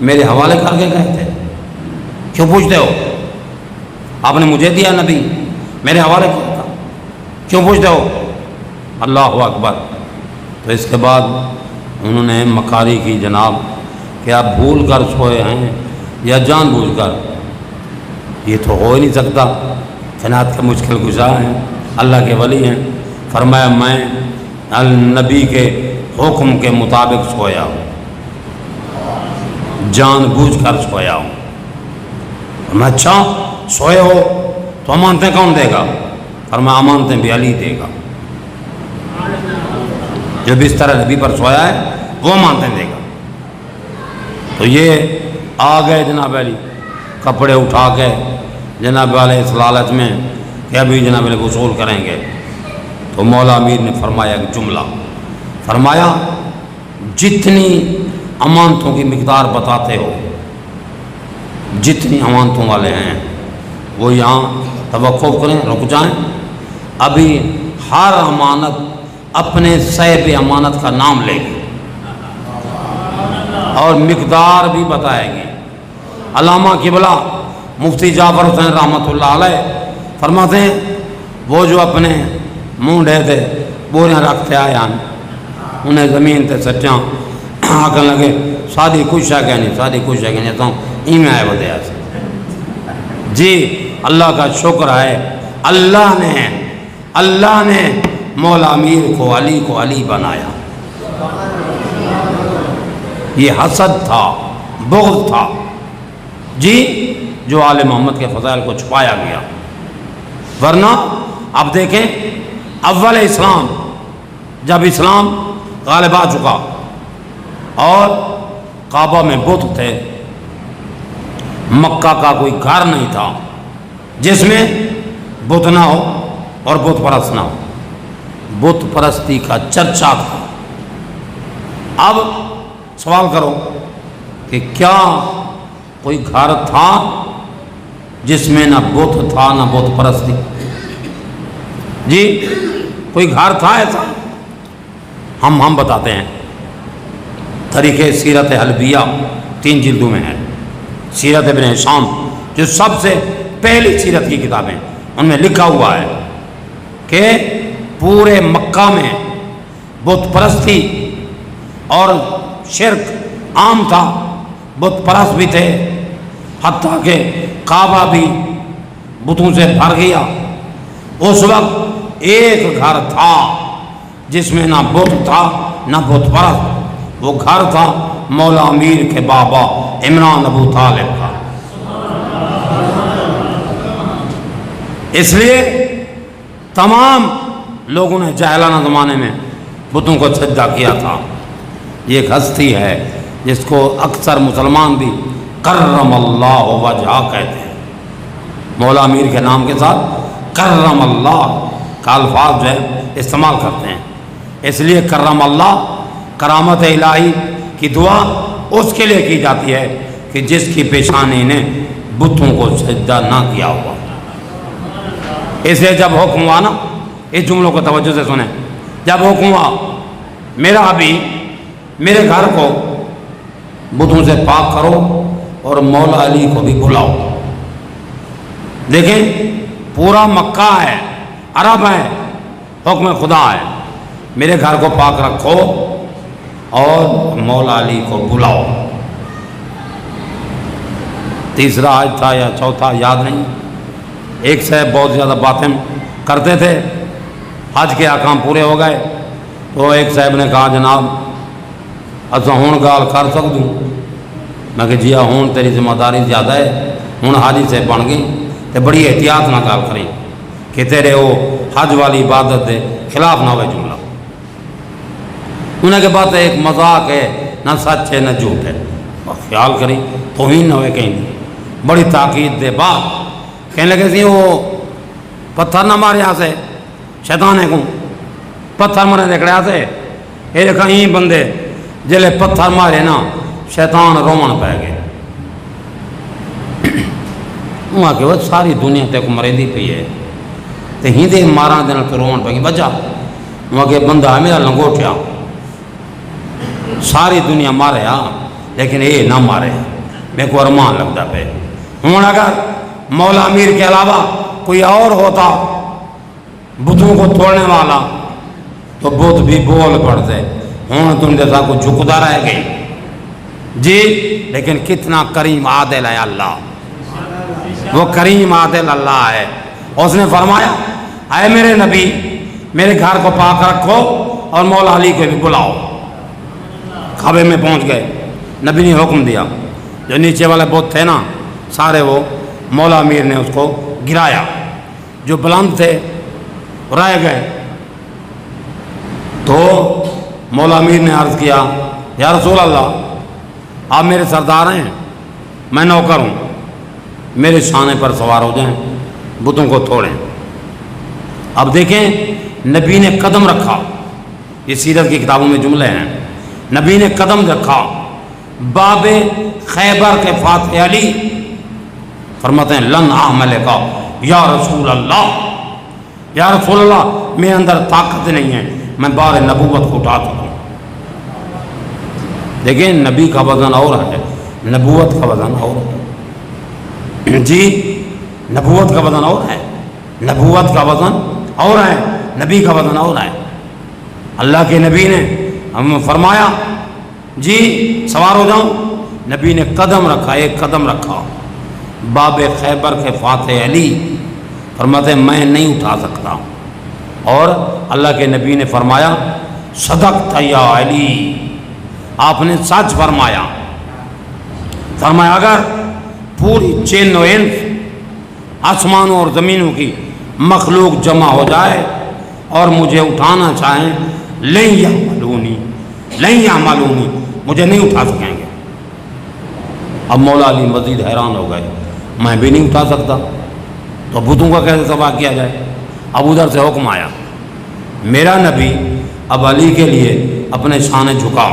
میرے حوالے کر کے گئے تھے، کیوں پوچھتے ہو، آپ نے مجھے دیا نبی میرے حوالے کیا تھا، کیوں پوچھتے ہو، اللہ اکبر۔ تو اس کے بعد انہوں نے مکاری کی جناب کہ آپ بھول کر سوئے ہیں یا جان بوجھ کر، یہ تو ہو ہی نہیں سکتا، قناعت کے مشکل گزار ہیں، اللہ کے ولی ہیں، فرمایا میں النبی کے حکم کے مطابق سویا ہوں، جان بوجھ کر سویا ہوں۔ میں اچھا سوئے ہو تو امانتیں کون دے گا، اور میں امانتیں بھی علی دے گا، جو بستر نبی پر سویا ہے وہ امانتیں دے گا۔ تو یہ آ گئے جناب علی کپڑے اٹھا کے جناب والے اس لالچ میں کہ ابھی جناب علی وصول کریں گے، تو مولا امیر نے فرمایا ایک جملہ، فرمایا جتنی امانتوں کی مقدار بتاتے ہو، جتنی امانتوں والے ہیں وہ یہاں توقف کریں، رک جائیں، ابھی ہر امانت اپنے صاحب امانت کا نام لے گی اور مقدار بھی بتائے گی۔ علامہ قبلہ مفتی جعفر حسین رحمۃ اللہ علیہ فرماتے ہیں وہ جو اپنے منہ ڈے تھے بوریاں رکھتے آیا انہیں زمین تے سچاں آکن لگے سادی کچھ ہے کہ نہیں، سادی کچھ ہے کہ نہیں، تو ای میں آئے بدے آئے جی۔ اللہ کا شکر ہے اللہ نے مولا امیر کو علی بنایا۔ یہ حسد تھا، بغض تھا جی، جو آل محمد کے فضائل کو چھپایا گیا۔ ورنہ اب دیکھیں اول اسلام جب اسلام غالب آ چکا اور کعبہ میں بت تھے، مکہ کا کوئی گھر نہیں تھا جس میں بت نہ ہو اور بت پرست نہ ہو، بت پرستی کا چرچا تھا۔ اب سوال کرو کہ کیا کوئی گھر تھا جس میں نہ بت تھا نہ بت پرستی؟ جی کوئی گھر تھا ایسا؟ ہم بتاتے ہیں۔ طریقے سیرت حلبیہ 3 جلدوں میں ہے، سیرت ابن ہشام جو سب سے پہلی سیرت کی کتابیں، ان میں لکھا ہوا ہے کہ پورے مکہ میں بت پرستی اور شرک عام تھا، بت پرست بھی تھے، حتیٰ کہ کعبہ بھی بتوں سے بھر گیا۔ اس وقت ایک گھر تھا جس میں نہ بت تھا نہ بت پرست، وہ گھر تھا مولا امیر کے بابا عمران ابو طالب کا۔ اس لیے تمام لوگوں نے جاہلانہ زمانے میں بتوں کو سجدہ کیا تھا۔ یہ ایک ہستی ہے جس کو اکثر مسلمان بھی کرم اللہ وجہہ کہتے ہیں، مولا امیر کے نام کے ساتھ کرم اللہ کا الفاظ جو ہے استعمال کرتے ہیں۔ اس لیے کرم اللہ، کرامت الہی کی دعا اس کے لیے کی جاتی ہے کہ جس کی پیشانی نے بتوں کو سجدہ نہ کیا ہوا۔ اس لیے جب حکم ہوا نا، اس جملوں کو توجہ سے سنیں، جب حکم ہوا میرا ابھی میرے گھر کو بتوں سے پاک کرو اور مولا علی کو بھی بلاؤ۔ دیکھیں پورا مکہ ہے، عرب ہے، حکم خدا ہے، میرے گھر کو پاک رکھو اور مولا علی کو بلاؤ۔ تیسرا حج تھا یا چوتھا یاد نہیں، ایک صاحب بہت زیادہ باتیں کرتے تھے، حج کے احکام پورے ہو گئے تو ایک صاحب نے کہا جناب اچھا ہوں گال کر سکوں؟ میں کہ جی ہوں تیری ذمہ داری زیادہ ہے، ہوں حاجی سے بن گئی تو بڑی احتیاط نہ گال کریں کہ تیرے وہ حج والی عبادت دے خلاف نہ ہوئے جملہ۔ انہیں کے بات ایک مذاق ہے، نہ سچ ہے نہ جھوٹ ہے، خیال کری توہین نہ ہوئے کہیں نہیں۔ بڑی تاکید دے بعد کہنے لگے سی وہ پتھر نہ مارے یہاں سے شیطانے کو، پتھر مرے دیکھڑے یہاں سے یہ دیکھا ہی بندے جلے پتھر مارے نا شیطان رومن پہ گئے۔ وہاں کہ وہ ساری دنیا تے کو مرے دی پی ہے تے ہی دے مارا دینا تو رومن پہ گئی بجا۔ وہاں کہ بندہ ہے میرا لنگوٹیا، ساری دنیا مارے ہاں لیکن یہ نہ مارے، میرے کو ارمان لگتا پہ۔ ہوں اگر مولا امیر کے علاوہ کوئی اور ہوتا بتوں کو توڑنے والا تو بت بھی بول پڑتے، ہوں تم جیسا کو جھکتا رہ گئی جی۔ لیکن کتنا کریم عادل ہے اللہ، وہ کریم عادل اللہ ہے۔ اس نے فرمایا اے میرے نبی میرے گھر کو پاک رکھو اور مولا علی کو بھی بلاؤ۔ کعبے میں پہنچ گئے، نبی نے حکم دیا، جو نیچے والے بت تھے نا سارے وہ مولا امیر نے اس کو گرایا، جو بلند تھے رہ گئے۔ تو مولا امیر نے عرض کیا یا رسول اللہ آپ میرے سردار ہیں، میں نوکر ہوں، میرے شانے پر سوار ہو جائیں، بتوں کو توڑیں۔ اب دیکھیں نبی نے قدم رکھا، یہ سیرت کی کتابوں میں جملے ہیں، نبی نے قدم رکھا باب خیبر کے فاتح علی فرماتے ہیں لن احمل کا یا رسول اللہ، یا رسول اللہ میرے اندر طاقت نہیں ہے، میں بار نبوت کو اٹھا چکا ہوں۔ دیکھیں نبی کا وزن اور ہے، نبوت کا وزن اور ہے جی، نبوت کا وزن اور ہے، نبوت کا وزن اور ہے، نبی کا وزن اور ہے۔ اللہ کے نبی نے ہم فرمایا جی سوار ہو جاؤں، نبی نے قدم رکھا، ایک قدم رکھا، باب خیبر کے فاتح علی فرماتے ہیں میں نہیں اٹھا سکتا، اور اللہ کے نبی نے فرمایا صدقت یا علی، آپ نے سچ فرمایا۔ فرمایا اگر پوری چین و انس آسمانوں اور زمینوں کی مخلوق جمع ہو جائے اور مجھے اٹھانا چاہیں لن یعملونی مجھے نہیں اٹھا سکیں گے۔ اب مولا علی مزید حیران ہو گئے، میں بھی نہیں اٹھا سکتا تو بتوں کا کیسے تباہ کیا جائے؟ اب ادھر سے حکم آیا، میرا نبی اب علی کے لیے اپنے شانے جھکا۔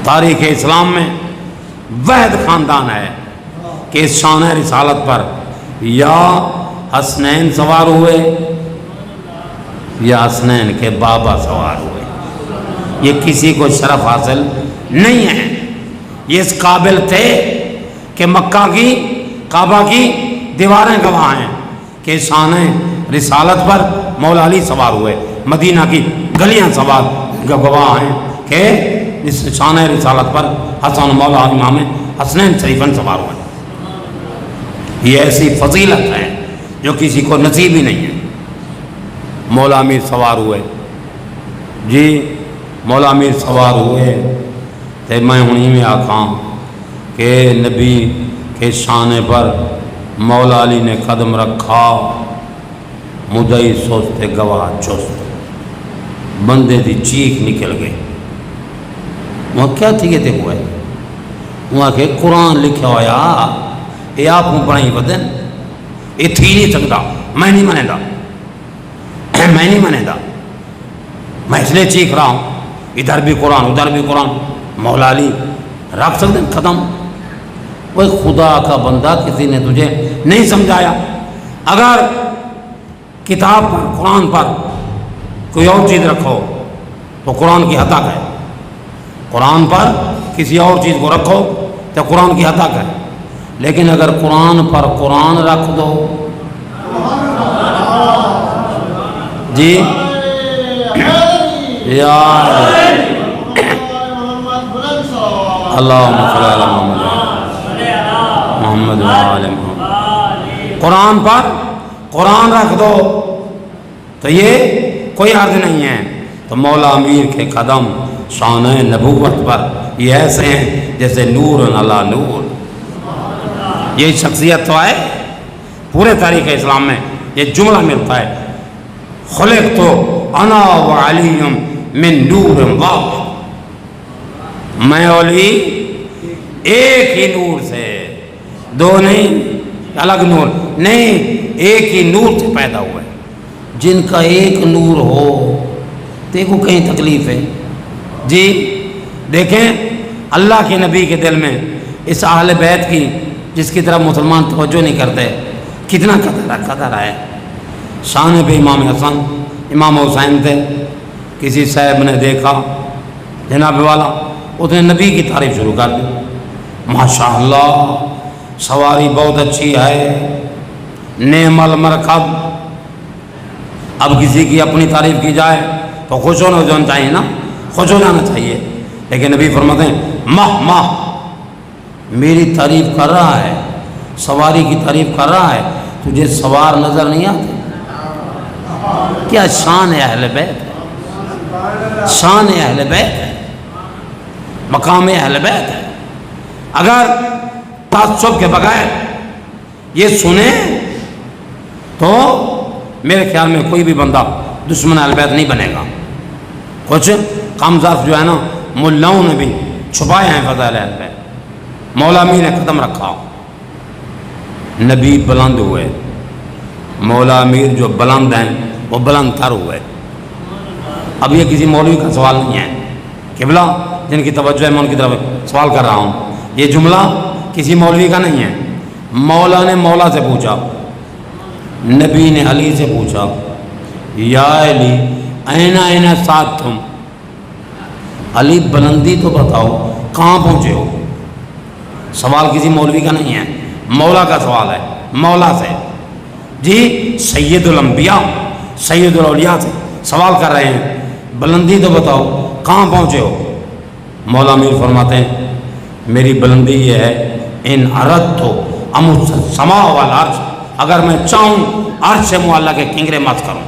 تاریخ اسلام میں واحد خاندان ہے کہ اس شان رسالت پر یا حسنین سوار ہوئے یا حسنین کے بابا سوار ہوئے، یہ کسی کو شرف حاصل نہیں ہے۔ یہ اس قابل تھے کہ مکہ کی کعبہ کی دیواریں گواہ ہیں کہ شان رسالت پر مولا علی سوار ہوئے، مدینہ کی گلیاں سوار گواہ ہیں کہ اس شان رسالت پر حسن مولا امام حسنین شریفن سوار ہوئے۔ یہ ایسی فضیلت ہے جو کسی کو نصیب ہی نہیں ہے۔ مولا امیر سوار ہوئے جی، مولا امیر سوار ہوئے تو میں انہی میں آکھاں کہ نبی کے شانے پر مولا علی نے قدم رکھا، مدعی سوچتے گواہ چست، بندے دی چیخ نکل گئی۔ وہاں کیا تھی یہ دیکھو ہے، وہاں کہ قرآن لکھا ہوا یہ آپ کو پڑھیں بدن، یہ تھی نہیں سکتا، میں نہیں مانے دا، میں نہیں مانے دا، میں اس لیے چیخ رہا ہوں، ادھر بھی قرآن ادھر بھی قرآن۔ مولا علی رکھ سکتے ہیں قدم؟ وہ خدا کا بندہ، کسی نے تجھے نہیں سمجھایا؟ اگر کتاب پر قرآن پر کوئی اور چیز رکھو تو قرآن کی حد ہے، قرآن پر کسی اور چیز کو رکھو تو قرآن کی حد ہے، لیکن اگر قرآن پر قرآن رکھ دو جی یا اللہم صلی علی محمد و آل محمد، قرآن پر قرآن رکھ دو تو یہ کوئی عرض نہیں ہے۔ تو مولا امیر کے قدم شان نبوت پر یہ ایسے ہیں جیسے نور علی نور۔ یہ شخصیت تو ہے پورے تاریخ اسلام میں، یہ جملہ ملتا ہے خلقت انا وعلی من نور واحد، میں علی ایک ہی نور سے، دو نہیں الگ نور نہیں، ایک ہی نور سے پیدا ہوا ہے۔ جن کا ایک نور ہو دیکھو کہیں تکلیف ہے جی۔ دیکھیں اللہ کے نبی کے دل میں اس اہل بیت کی جس کی طرف مسلمان توجہ نہیں کرتے کتنا قدر ہے۔ شان پہ امام حسن امام حسین تھے، کسی صاحب نے دیکھا جناب والا، اس نے نبی کی تعریف شروع کر دی، ماشاءاللہ سواری بہت اچھی ہے، نعم المرکب۔ اب کسی کی اپنی تعریف کی جائے تو خوش ہونا چاہیے نا، خوش ہو جانا چاہیے، لیکن نبی فرماتے ہیں ماہ میری تعریف کر رہا ہے، سواری کی تعریف کر رہا ہے، تجھے سوار نظر نہیں آتے؟ کیا شان اہل بیت ہے، شان اہل بیت ہے، مقام اہل بیت ہے۔ اگر تعصب کے بغیر یہ سنیں تو میرے خیال میں کوئی بھی بندہ دشمن اہل بیت نہیں بنے گا۔ کچھ کامزاد جو ہے نا ملاؤں نے بھی چھپائے ہیں فضائل اہل بیت۔ مولا امیر نے قدم رکھا، نبی بلند ہوئے، مولا امیر جو بلند ہیں وہ بلند تر ہوئے۔ اب یہ کسی مولوی کا سوال نہیں ہے، قبلہ جن کی توجہ ہے میں ان کی طرف سوال کر رہا ہوں، یہ جملہ کسی مولوی کا نہیں ہے۔ مولا نے مولا سے پوچھا، نبی نے علی سے پوچھا، یا علی اینا اینا ساتھ تم، علی بلندی تو بتاؤ کہاں پہنچے ہو؟ سوال کسی مولوی کا نہیں ہے، مولا کا سوال ہے، مولا سے، جی سید الانبیاء سید الاولیاء سے سوال کر رہے ہیں، بلندی تو بتاؤ کہاں پہنچے ہو؟ مولا میر فرماتے ہیں میری بلندی یہ ہے، ان اردت تو امس السماء والعرش، اگر میں چاہوں عرش معلیٰ کے کنگرے مات کروں،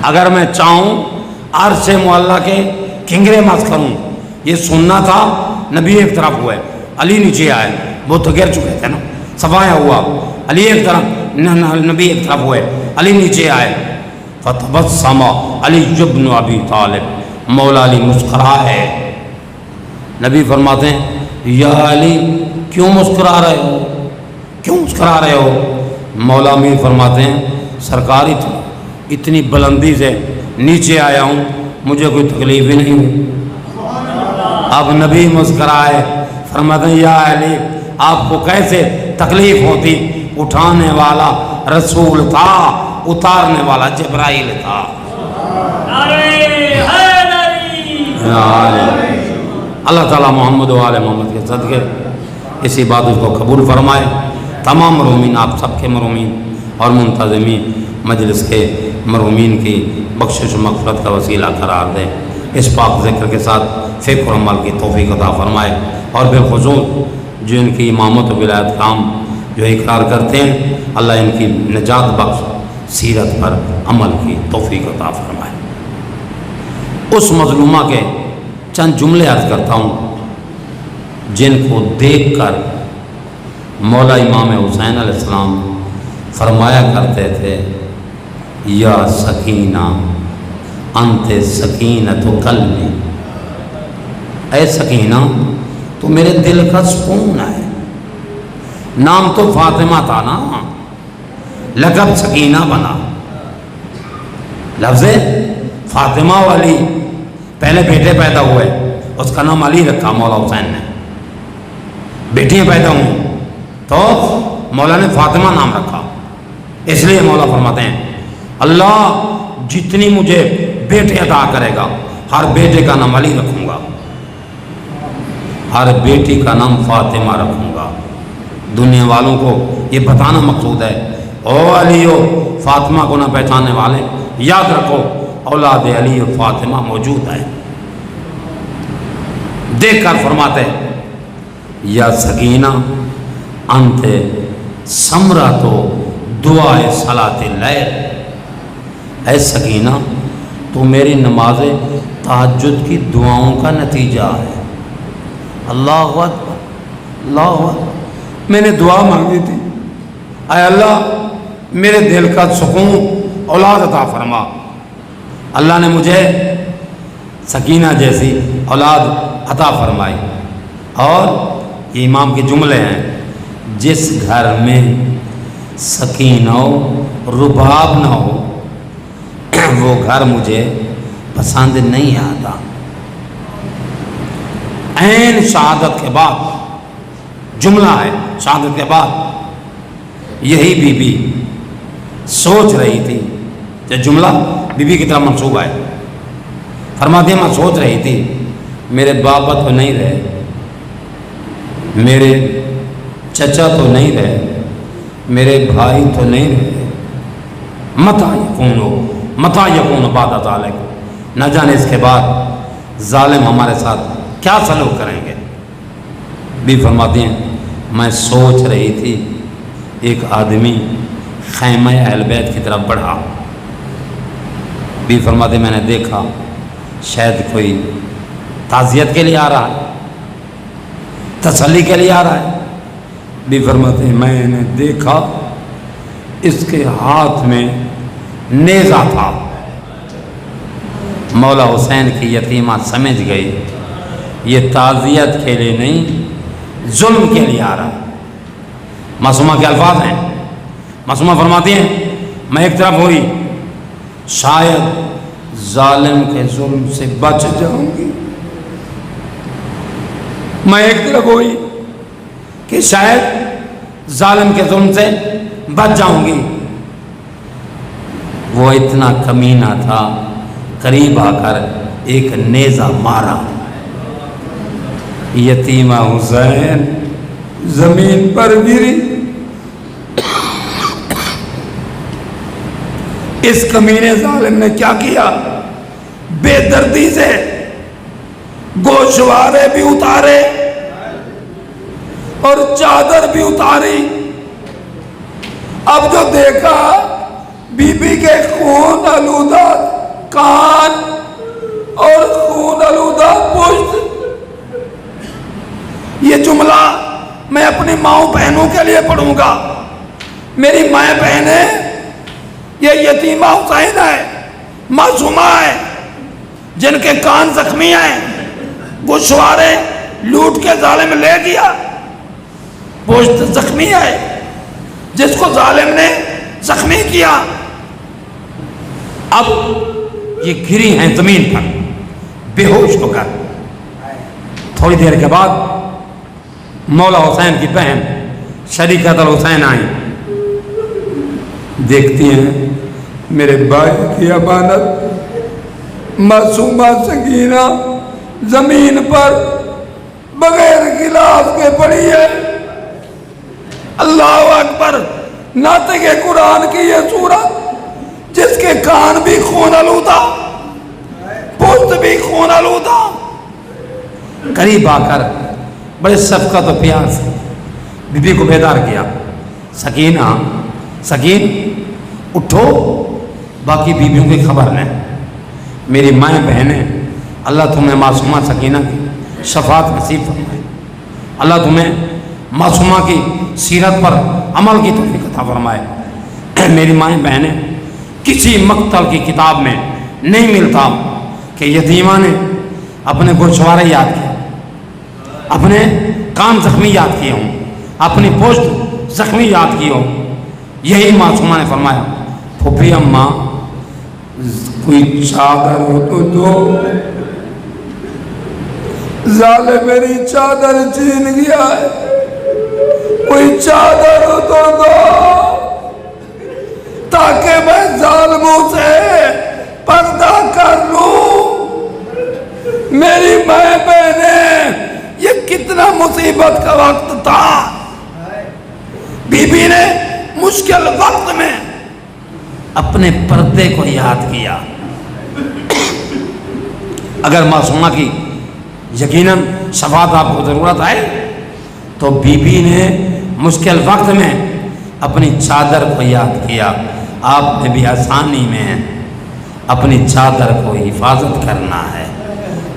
اگر میں چاہوں عرش معلیٰ کے کنگرے مات کروں۔ یہ سننا تھا، نبی ایک طرف ہوئے، علی نیچے آئے، وہ تو گر چکے تھے نا، صفایا ہوا، علی ایک طرف، نبی ایک طرف ہوئے، علی نیچے آئے، فتبسم علی بن ابی طالب، مولا علی مسکرائے۔ نبی فرماتے ہیں یا علی کیوں مسکرا رہے ہو، کیوں مسکرا رہے ہو؟ مولا میر فرماتے ہیں سرکار اتنی بلندی سے نیچے آیا ہوں، مجھے کوئی تکلیف ہی نہیں ہوئی۔ اب نبی مسکرائے، فرماتے ہیں یا علی آپ کو کیسے تکلیف ہوتی، اٹھانے والا رسول تھا، اتارنے والا جبرائیل تھا۔ نعرہ حیدری، اللہ تعالیٰ محمد و آل محمد کے صدقے اس عبادت کو قبول فرمائے۔ تمام مرحومین، آپ سب کے مرحومین اور منتظمین مجلس کے مرحومین کی بخشش و مغفرت کا وسیلہ قرار دے، اس پاک ذکر کے ساتھ فکر و عمل کی توفیق عطا فرمائے، اور بالخصوص جو ان کی امامت و ولایت کام جو اقرار کرتے ہیں، اللہ ان کی نجات بخش سیرت پر عمل کی توفیق عطا فرمائے۔ اس مظلومہ کے چند جملے عرض کرتا ہوں جن کو دیکھ کر مولا امام حسین علیہ السلام فرمایا کرتے تھے یا سکینہ انت سکینۃ قلبی، اے سکینہ تو میرے دل کا سکون ہے۔ نام تو فاطمہ تھا نا، لقب سکینہ بنا، لفظ فاطمہ والی، پہلے بیٹے پیدا ہوئے اس کا نام علی رکھا مولا حسین نے، بیٹیاں پیدا ہوئیں تو مولا نے فاطمہ نام رکھا۔ اس لیے مولا فرماتے ہیں اللہ جتنی مجھے بیٹے عطا کرے گا، ہر بیٹے کا نام علی رکھوں گا، ہر بیٹی کا نام فاطمہ رکھوں گا۔ دنیا والوں کو یہ بتانا مقصود ہے، او علی و فاطمہ کو نہ پہچاننے والے یاد رکھو اولاد علی و فاطمہ موجود ہے۔ دیکھ کر فرماتے یا سکینہ انت ثمرۃ دعائے صلاۃ اللیل، اے سکینہ تو میری نماز تہجد کی دعاؤں کا نتیجہ ہے۔ اللہ اکبر، اللہ اکبر، میں نے دعا مانگی تھی، اے اللہ میرے دل کا سکون اولاد عطا فرما۔ اللہ نے مجھے سکینہ جیسی اولاد عطا فرمائی۔ اور یہ امام کے جملے ہیں، جس گھر میں سکینہ و رباب نہ ہو وہ گھر مجھے پسند نہیں آتا۔ عین شہادت کے بعد جملہ ہے، شہادت کے بعد یہی بی بی سوچ رہی تھی، یہ جملہ بی بی کی طرح منصوبہ ہے، فرماتی ہے میں سوچ رہی تھی میرے بابا تو نہیں رہے، میرے چچا تو نہیں رہے، میرے بھائی تو نہیں رہے، متى یکون بعد ذلک، نہ جانے اس کے بعد ظالم ہمارے ساتھ کیا سلوک کریں گے۔ بھی فرماتی ہیں میں سوچ رہی تھی، ایک آدمی خیمہ اہل بیت کی طرف بڑھا، بھی فرماتے میں نے دیکھا شاید کوئی تعزیت کے لیے آ رہا ہے، تسلی کے لیے آ رہا ہے۔ بھی فرماتے ہیں میں نے دیکھا اس کے ہاتھ میں نیزہ تھا۔ مولا حسین کی یتیمہ سمجھ گئی یہ تعزیت کے لیے نہیں، ظلم کے لیے آ رہا ہے۔ معصومہ کے الفاظ ہیں، معصومہ فرماتی ہیں میں ایک طرف ہوئی شاید ظالم کے ظلم سے بچ جاؤں گی، میں ایک طرف ہوئی کہ شاید ظالم کے ظلم سے بچ جاؤں گی۔ وہ اتنا کمینہ تھا، قریب آ کر ایک نیزہ مارا، یتیمہ حسین زمین پر گری۔ اس کمینے ظالم نے کیا کیا؟ بے دردی سے گوشوارے بھی اتارے اور چادر بھی اتاری۔ اب جو دیکھا بی بی کے خون آلودہ کان اور خون آلودہ پشت، یہ جملہ میں اپنی ماؤں بہنوں کے لیے پڑھوں گا۔ میری مائیں بہنیں، یہ یتیمہ حسین ہے، معصومہ ہے، جن کے کان زخمی ہیں، گوشوارے لوٹ کے ظالم لے گیا، پشت زخمی ہے جس کو ظالم نے زخمی کیا۔ اب یہ گری ہیں زمین پر بے ہوش ہو کر۔ تھوڑی دیر کے بعد مولا حسین کی بہن شریکت الحسین آئیں، دیکھتی ہیں میرے بھائی کی امانت معصومہ سکینہ زمین پر بغیر غلاف کے پڑی ہے۔ اللہ اکبر! ناطق قرآن کی یہ سورت جس کے کان بھی خون آلودہ، پشت بھی خون آلودہ، قریب آ کر بڑے شفقت و پیار سے بی بی کو بیدار کیا۔ سکینہ، سکین اٹھو، باقی بیویوں کی خبر لیں۔ میری مائیں بہنیں، اللہ تمہیں معصومہ سکینہ کی شفاعت نصیب فرمائے، اللہ تمہیں معصومہ کی سیرت پر عمل کی توفیق عطا فرمائے۔ میری مائیں بہنیں، کسی مقتل کی کتاب میں نہیں ملتا کہ یتیمہ نے اپنے گوشوارے یاد کیے، اپنے کان زخمی یاد کیے ہوں، اپنی پشت زخمی یاد کی ہو۔ یہی معصومہ نے فرمایا، پھوپھی اماں کوئی چادر ہو تو دو، ظالم میری چادر چھین گیا ہے، کوئی چادر ہو تو دو تاکہ میں ظالموں سے پردہ کر لوں۔ میری مائیں بہنیں، یہ کتنا مصیبت کا وقت تھا۔ بی بی نے مشکل وقت میں اپنے پردے کو یاد کیا۔ اگر معصومہ کی یقیناً شفاعت آپ کو ضرورت ہے تو بی بی نے مشکل وقت میں اپنی چادر کو یاد کیا۔ آپ نے بھی آسانی میں اپنی چادر کو حفاظت کرنا ہے۔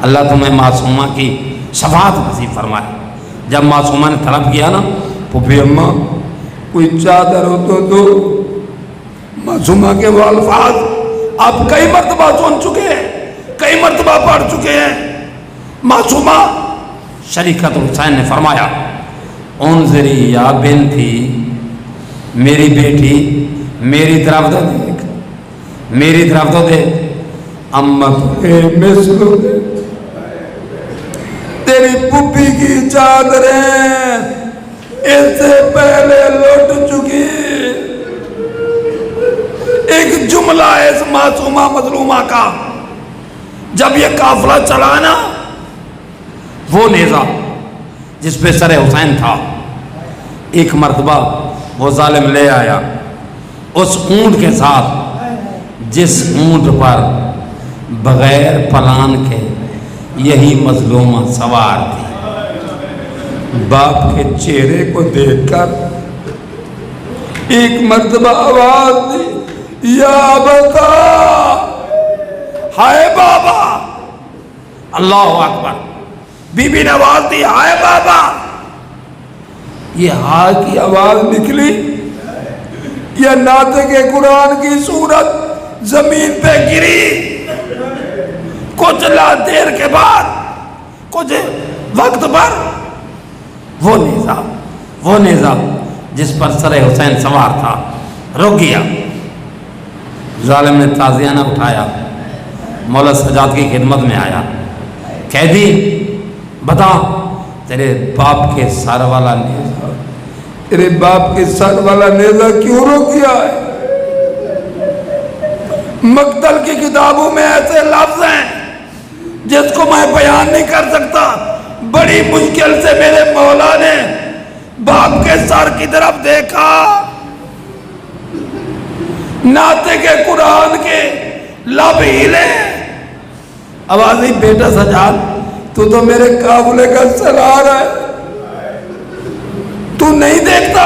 اللہ تمہیں معصومہ کی شفاعت نصیب فرمائے۔ جب معصومہ نے طلب کیا نا، پھوپھی اماں کوئی چادر ہو تو دو، معصومہ کے وہ الفاظ آپ کئی مرتبہ سن چکے ہیں، کئی مرتبہ پڑھ چکے ہیں۔ معصومہ شریکت الحسین نے فرمایا، انظری یا بنتی، میری بیٹی میری طرف تو دیکھ، میری طرف تو دیکھ، امت کے مثل تیری پھوپھی کی چادریں اس سے پہلے لوٹ چکی۔ ایک جملہ ہے اس معصومہ مظلومہ کا، جب یہ قافلہ چلا نا، وہ نیزہ جس پہ سر حسین تھا، ایک مرتبہ وہ ظالم لے آیا اس اونٹ کے ساتھ جس اونٹ پر بغیر پلان کے یہی مظلومہ سوار تھی۔ باپ کے چہرے کو دیکھ کر ایک مرتبہ آواز دی، یا بتا، ہائے بابا! اللہ اکبر! بی بی نے آواز دی، ہائے بابا! یہ ہائے کی آواز نکلی، یہ ناطق قرآن کی سورت زمین پہ گری۔ کچھ دیر کے بعد، کچھ وقت پر وہ نیزہ جس پر سر حسین سوار تھا رک گیا۔ ظالم نے تازیانہ اٹھایا، مولا سجاد کی خدمت میں آیا، قیدی بتا تیرے باپ کے سر والا نیزہ، تیرے باپ کے سر والا نیزہ کیوں رک گیا ہے؟ مقتل کی کتابوں میں ایسے لفظ ہیں جس کو میں بیان نہیں کر سکتا۔ بڑی مشکل سے میرے مولا نے باپ کے سر کی طرف دیکھا، ناطق کے قرآن کے لب ہلے، آواز ہی بیٹا سجاد تو تو میرے قافلے کا سرار ہے، تو نہیں دیکھتا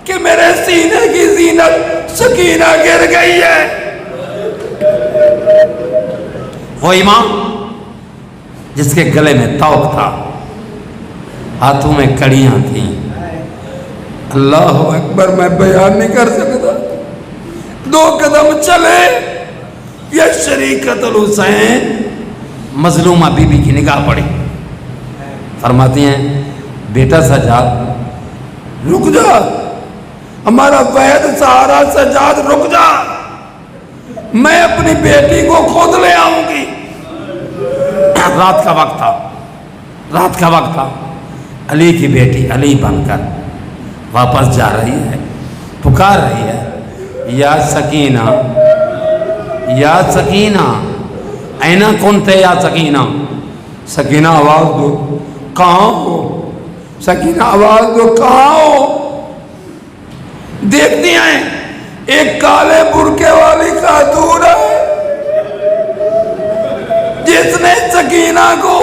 کہ میرے سینے کی زینت سکینہ گر گئی ہے؟ وہ امام جس کے گلے میں توق تھا، ہاتھوں میں کڑیاں تھیں، اللہ اکبر، میں بیان نہیں کر سکتا۔ 2 قدم چلے، یہ شریکت الحسین مظلومہ بی بی کی نگاہ پڑی، فرماتی ہیں بیٹا سجاد رک جا، ہمارا وحید سہارا سجاد رک جا، میں اپنی بیٹی کو خود لے آؤں گی۔ رات کا وقت تھا، رات کا وقت تھا، علی کی بیٹی علی بن کر واپس جا رہی ہے، پکار رہی ہے یا سکینہ یا سکینہ، اینا کنتے یا سکینہ، سکینہ آواز دو، کہاں ہو؟ سکینہ آواز دو، کہاں ہو؟ دیکھتی ہیں ایک کالے برقعے والی خاتون ہے جس نے سکینہ کو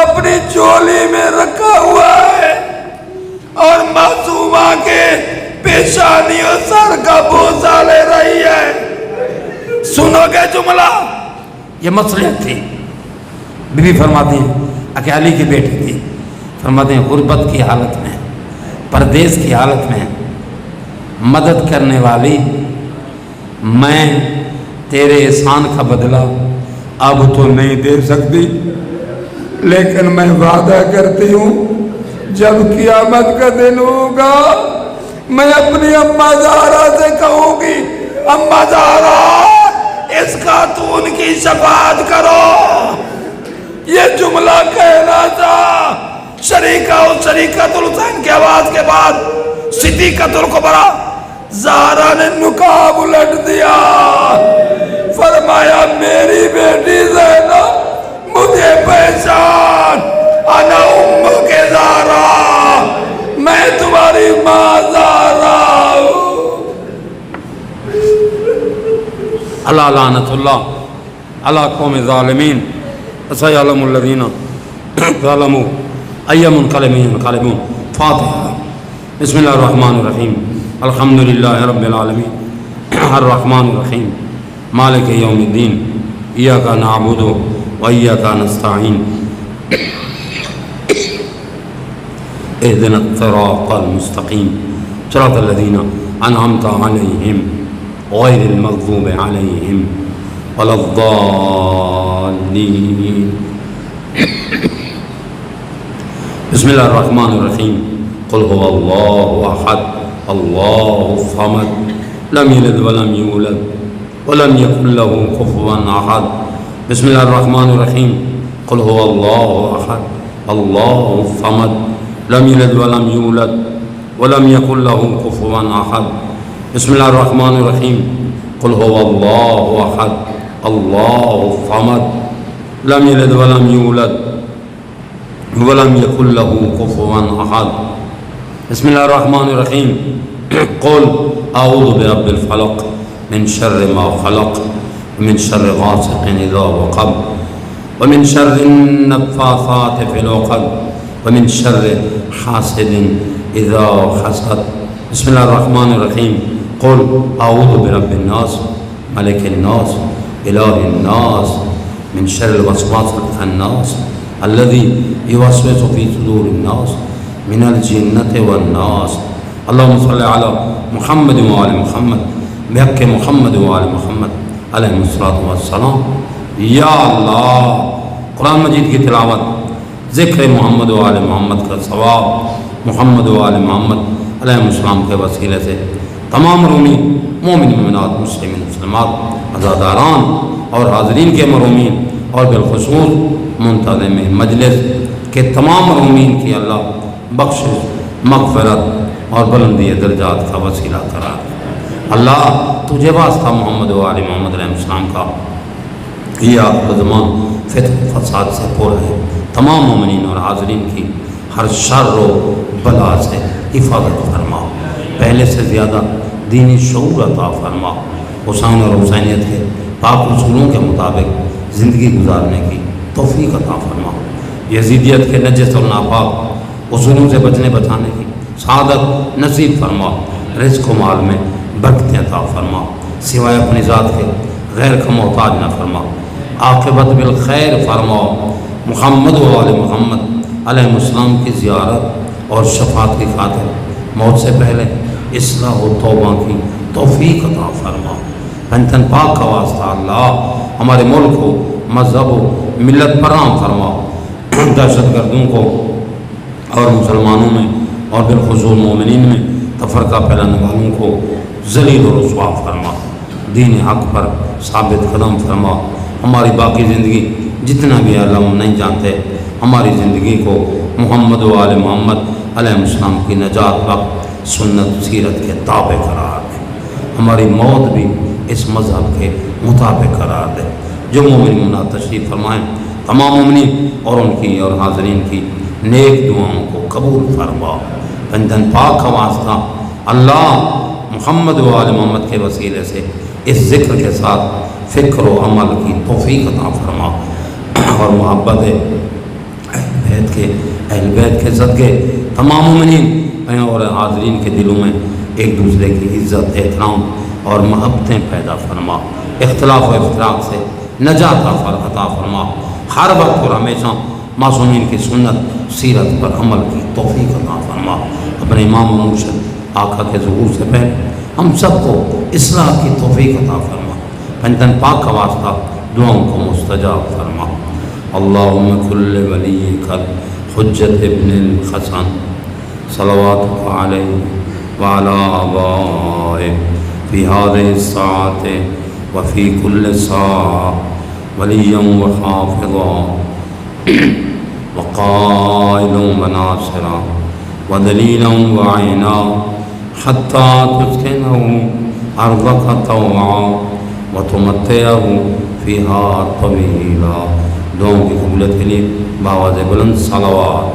اپنی چولی میں رکھا ہوا ہے اور معصومہ کے پیشانی اور سر کا بوسہ لے رہی ہے۔ سنو گے جملہ؟ یہ مصلحت تھی۔ بی بی فرماتی ہیں کہ علی کی بیٹی تھی، فرماتے ہیں غربت کی حالت میں، پردیس کی حالت میں مدد کرنے والی میں تیرے احسان کا بدلہ اب تو نہیں دے سکتی، لیکن میں وعدہ کرتی ہوں جب قیامت کا دن ہوگا میں اپنی اماں زہرا سے کہوں گی، اماں زہرا اس خاتون کی شفاعت کرو۔ یہ جملہ کہنا تھا، شریکت الحسین کی آواز کے بعد صدیقۃ الکبریٰ زہرا نے نقاب الٹ دیا، فرمایا میری بیٹی زینب مجھے پہچان، انا امک زہرا، میں تمہاری ماں زہرا ہوں۔ اللہ لعنت اللہ علی قوم ظالمین، سیعلم الذین ظلموا ای منقلب ینقلبون۔ فاتحہ۔ بسم اللہ الرحمن الرحیم، الحمدللہ رب العالمین، الرحمن الرحیم، مالک یوم الدین، ایاک نعبد و ایاک نستعین، اہدنا الصراط المستقیم، صراط الذین انعمت علیہم غیر المغضوب علیہم ولا الضالین۔ بسم اللہ الرحمن الرحیم، قل هو اللہ احد اللہ الصمد لم یلد ولم یولد ولم یکن له کفوا احد۔ بسم اللہ الرحمن الرحیم، قل هو اللہ احد اللہ الصمد لم یلد ولم یولد ولم یکن له کفوا احد۔ بسم اللہ الرحمن الرحیم، قل هو اللہ احد اللہ الصمد لم یلد ولم یولد ولم یکن له کفوا احد۔ بسم اللہ الرحمن الرحیم، قل اعوذ برب الفلق من شر ما خلق ومن شر غاسق اذا وقب ومن شر النفاثات في العقد ومن شر حاسد اذا حسد۔ بسم اللہ الرحمن الرحیم، قل اعوذ برب الناس ملک الناس الہ الناس من شر الوسواس الخناس الذي يوسوس في صدور الناس من الجنة والناس۔ اللهم صل على محمد وآل محمد بحق محمد وآل محمد علیہ الصلوۃ والسلام۔ یا اللہ، قرآن مجید کی تلاوت، ذکر محمد وآل محمد کا ثواب محمد وآل محمد علیہ السلام کے وسیلے سے تمام رومی مومن مومنات مسلمین مسلمات عزاداران اور حاضرین کے مرومین اور بالخصوص منتظم مجلس کہ تمام مرومین کی اللہ بخشش، مغفرت اور بلندی درجات کا وسیلہ قرار دے۔ اللہ تجھے واسطہ محمد و آل محمد علیہ السلام کا یہ آخر زمان فتن فساد سے پورا ہے، تمام مومنین اور حاضرین کی ہر شر و بلا سے حفاظت فرما، پہلے سے زیادہ دینی شعور عطا فرما، حسین اور حسینیت کے پاک اصولوں کے مطابق زندگی گزارنے کی توفیق عطا فرما، یزیدیت کے نجس اور ناپاک اصولوں سے بچانے کی سعادت نصیب فرما، رزق و مال میں برکتیں عطا فرما، سوائے اپنی ذات کے غیر کا محتاج نہ فرما، عاقبت بالخیر فرما، محمد و آل محمد علیہ السلام کی زیارت اور شفاعت کی خاطر موت سے پہلے اصلاح و توبہ کی توفیق عطا فرما۔ پنجتن پاک کا واسطہ اللہ ہمارے ملک کو مذہب و ملت پر عام فرما، دہشت گردوں کو اور مسلمانوں میں اور بالخصوص مومنین میں تفرقہ پھیلانے والوں کو ذلیل و رسوا فرما، دین حق پر ثابت قدم فرما۔ ہماری باقی زندگی جتنا بھی اللہ ہم نہیں جانتے، ہماری زندگی کو محمد و آل محمد علیہ السلام کی نجات بخش سنت سیرت کے تابع قرار دے، ہماری موت بھی اس مذہب کے مطابق قرار دے۔ جو مومن مومنات تشریف فرمائیں تمام مومنین اور ان کی اور حاضرین کی نیک دعاؤں کو قبول فرما۔ پنجتن پاک کا واسطہ اللہ محمد و آل محمد کے وسیلے سے اس ذکر کے ساتھ فکر و عمل کی توفیق عطا فرما، اور محبت اہل بیت کے صدقے تمام مومنین اور حاضرین کے دلوں میں ایک دوسرے کی عزت، احترام اور محبتیں پیدا فرما، اختلاف و افتراق سے نجات عطا فرما، ہر وقت اور ہمیشہ معصومین کی سنت سیرت پر عمل کی توفیق عطا فرما۔ اپنے امام و مرشد آقا کے ظہور سے پہلے ہم سب کو اصلاح کی توفیق عطا فرما، پنجتن پاک کا واسطہ دعاؤں کو مستجاب فرما۔ اللہم کل ولیک الحجت ابن الحسن صلواتک علیہ وعلی آبائہ فی هذه الساعة وفی کل ساعة ولیا وحافظا وقائلا وناصرا ودلیلا وعینا حتی تسکنہ ارضک طوعا وتمتعہ فیہا طویلا۔ دعاؤں کی قبولیت کے لیے بآواز بلند صلوات۔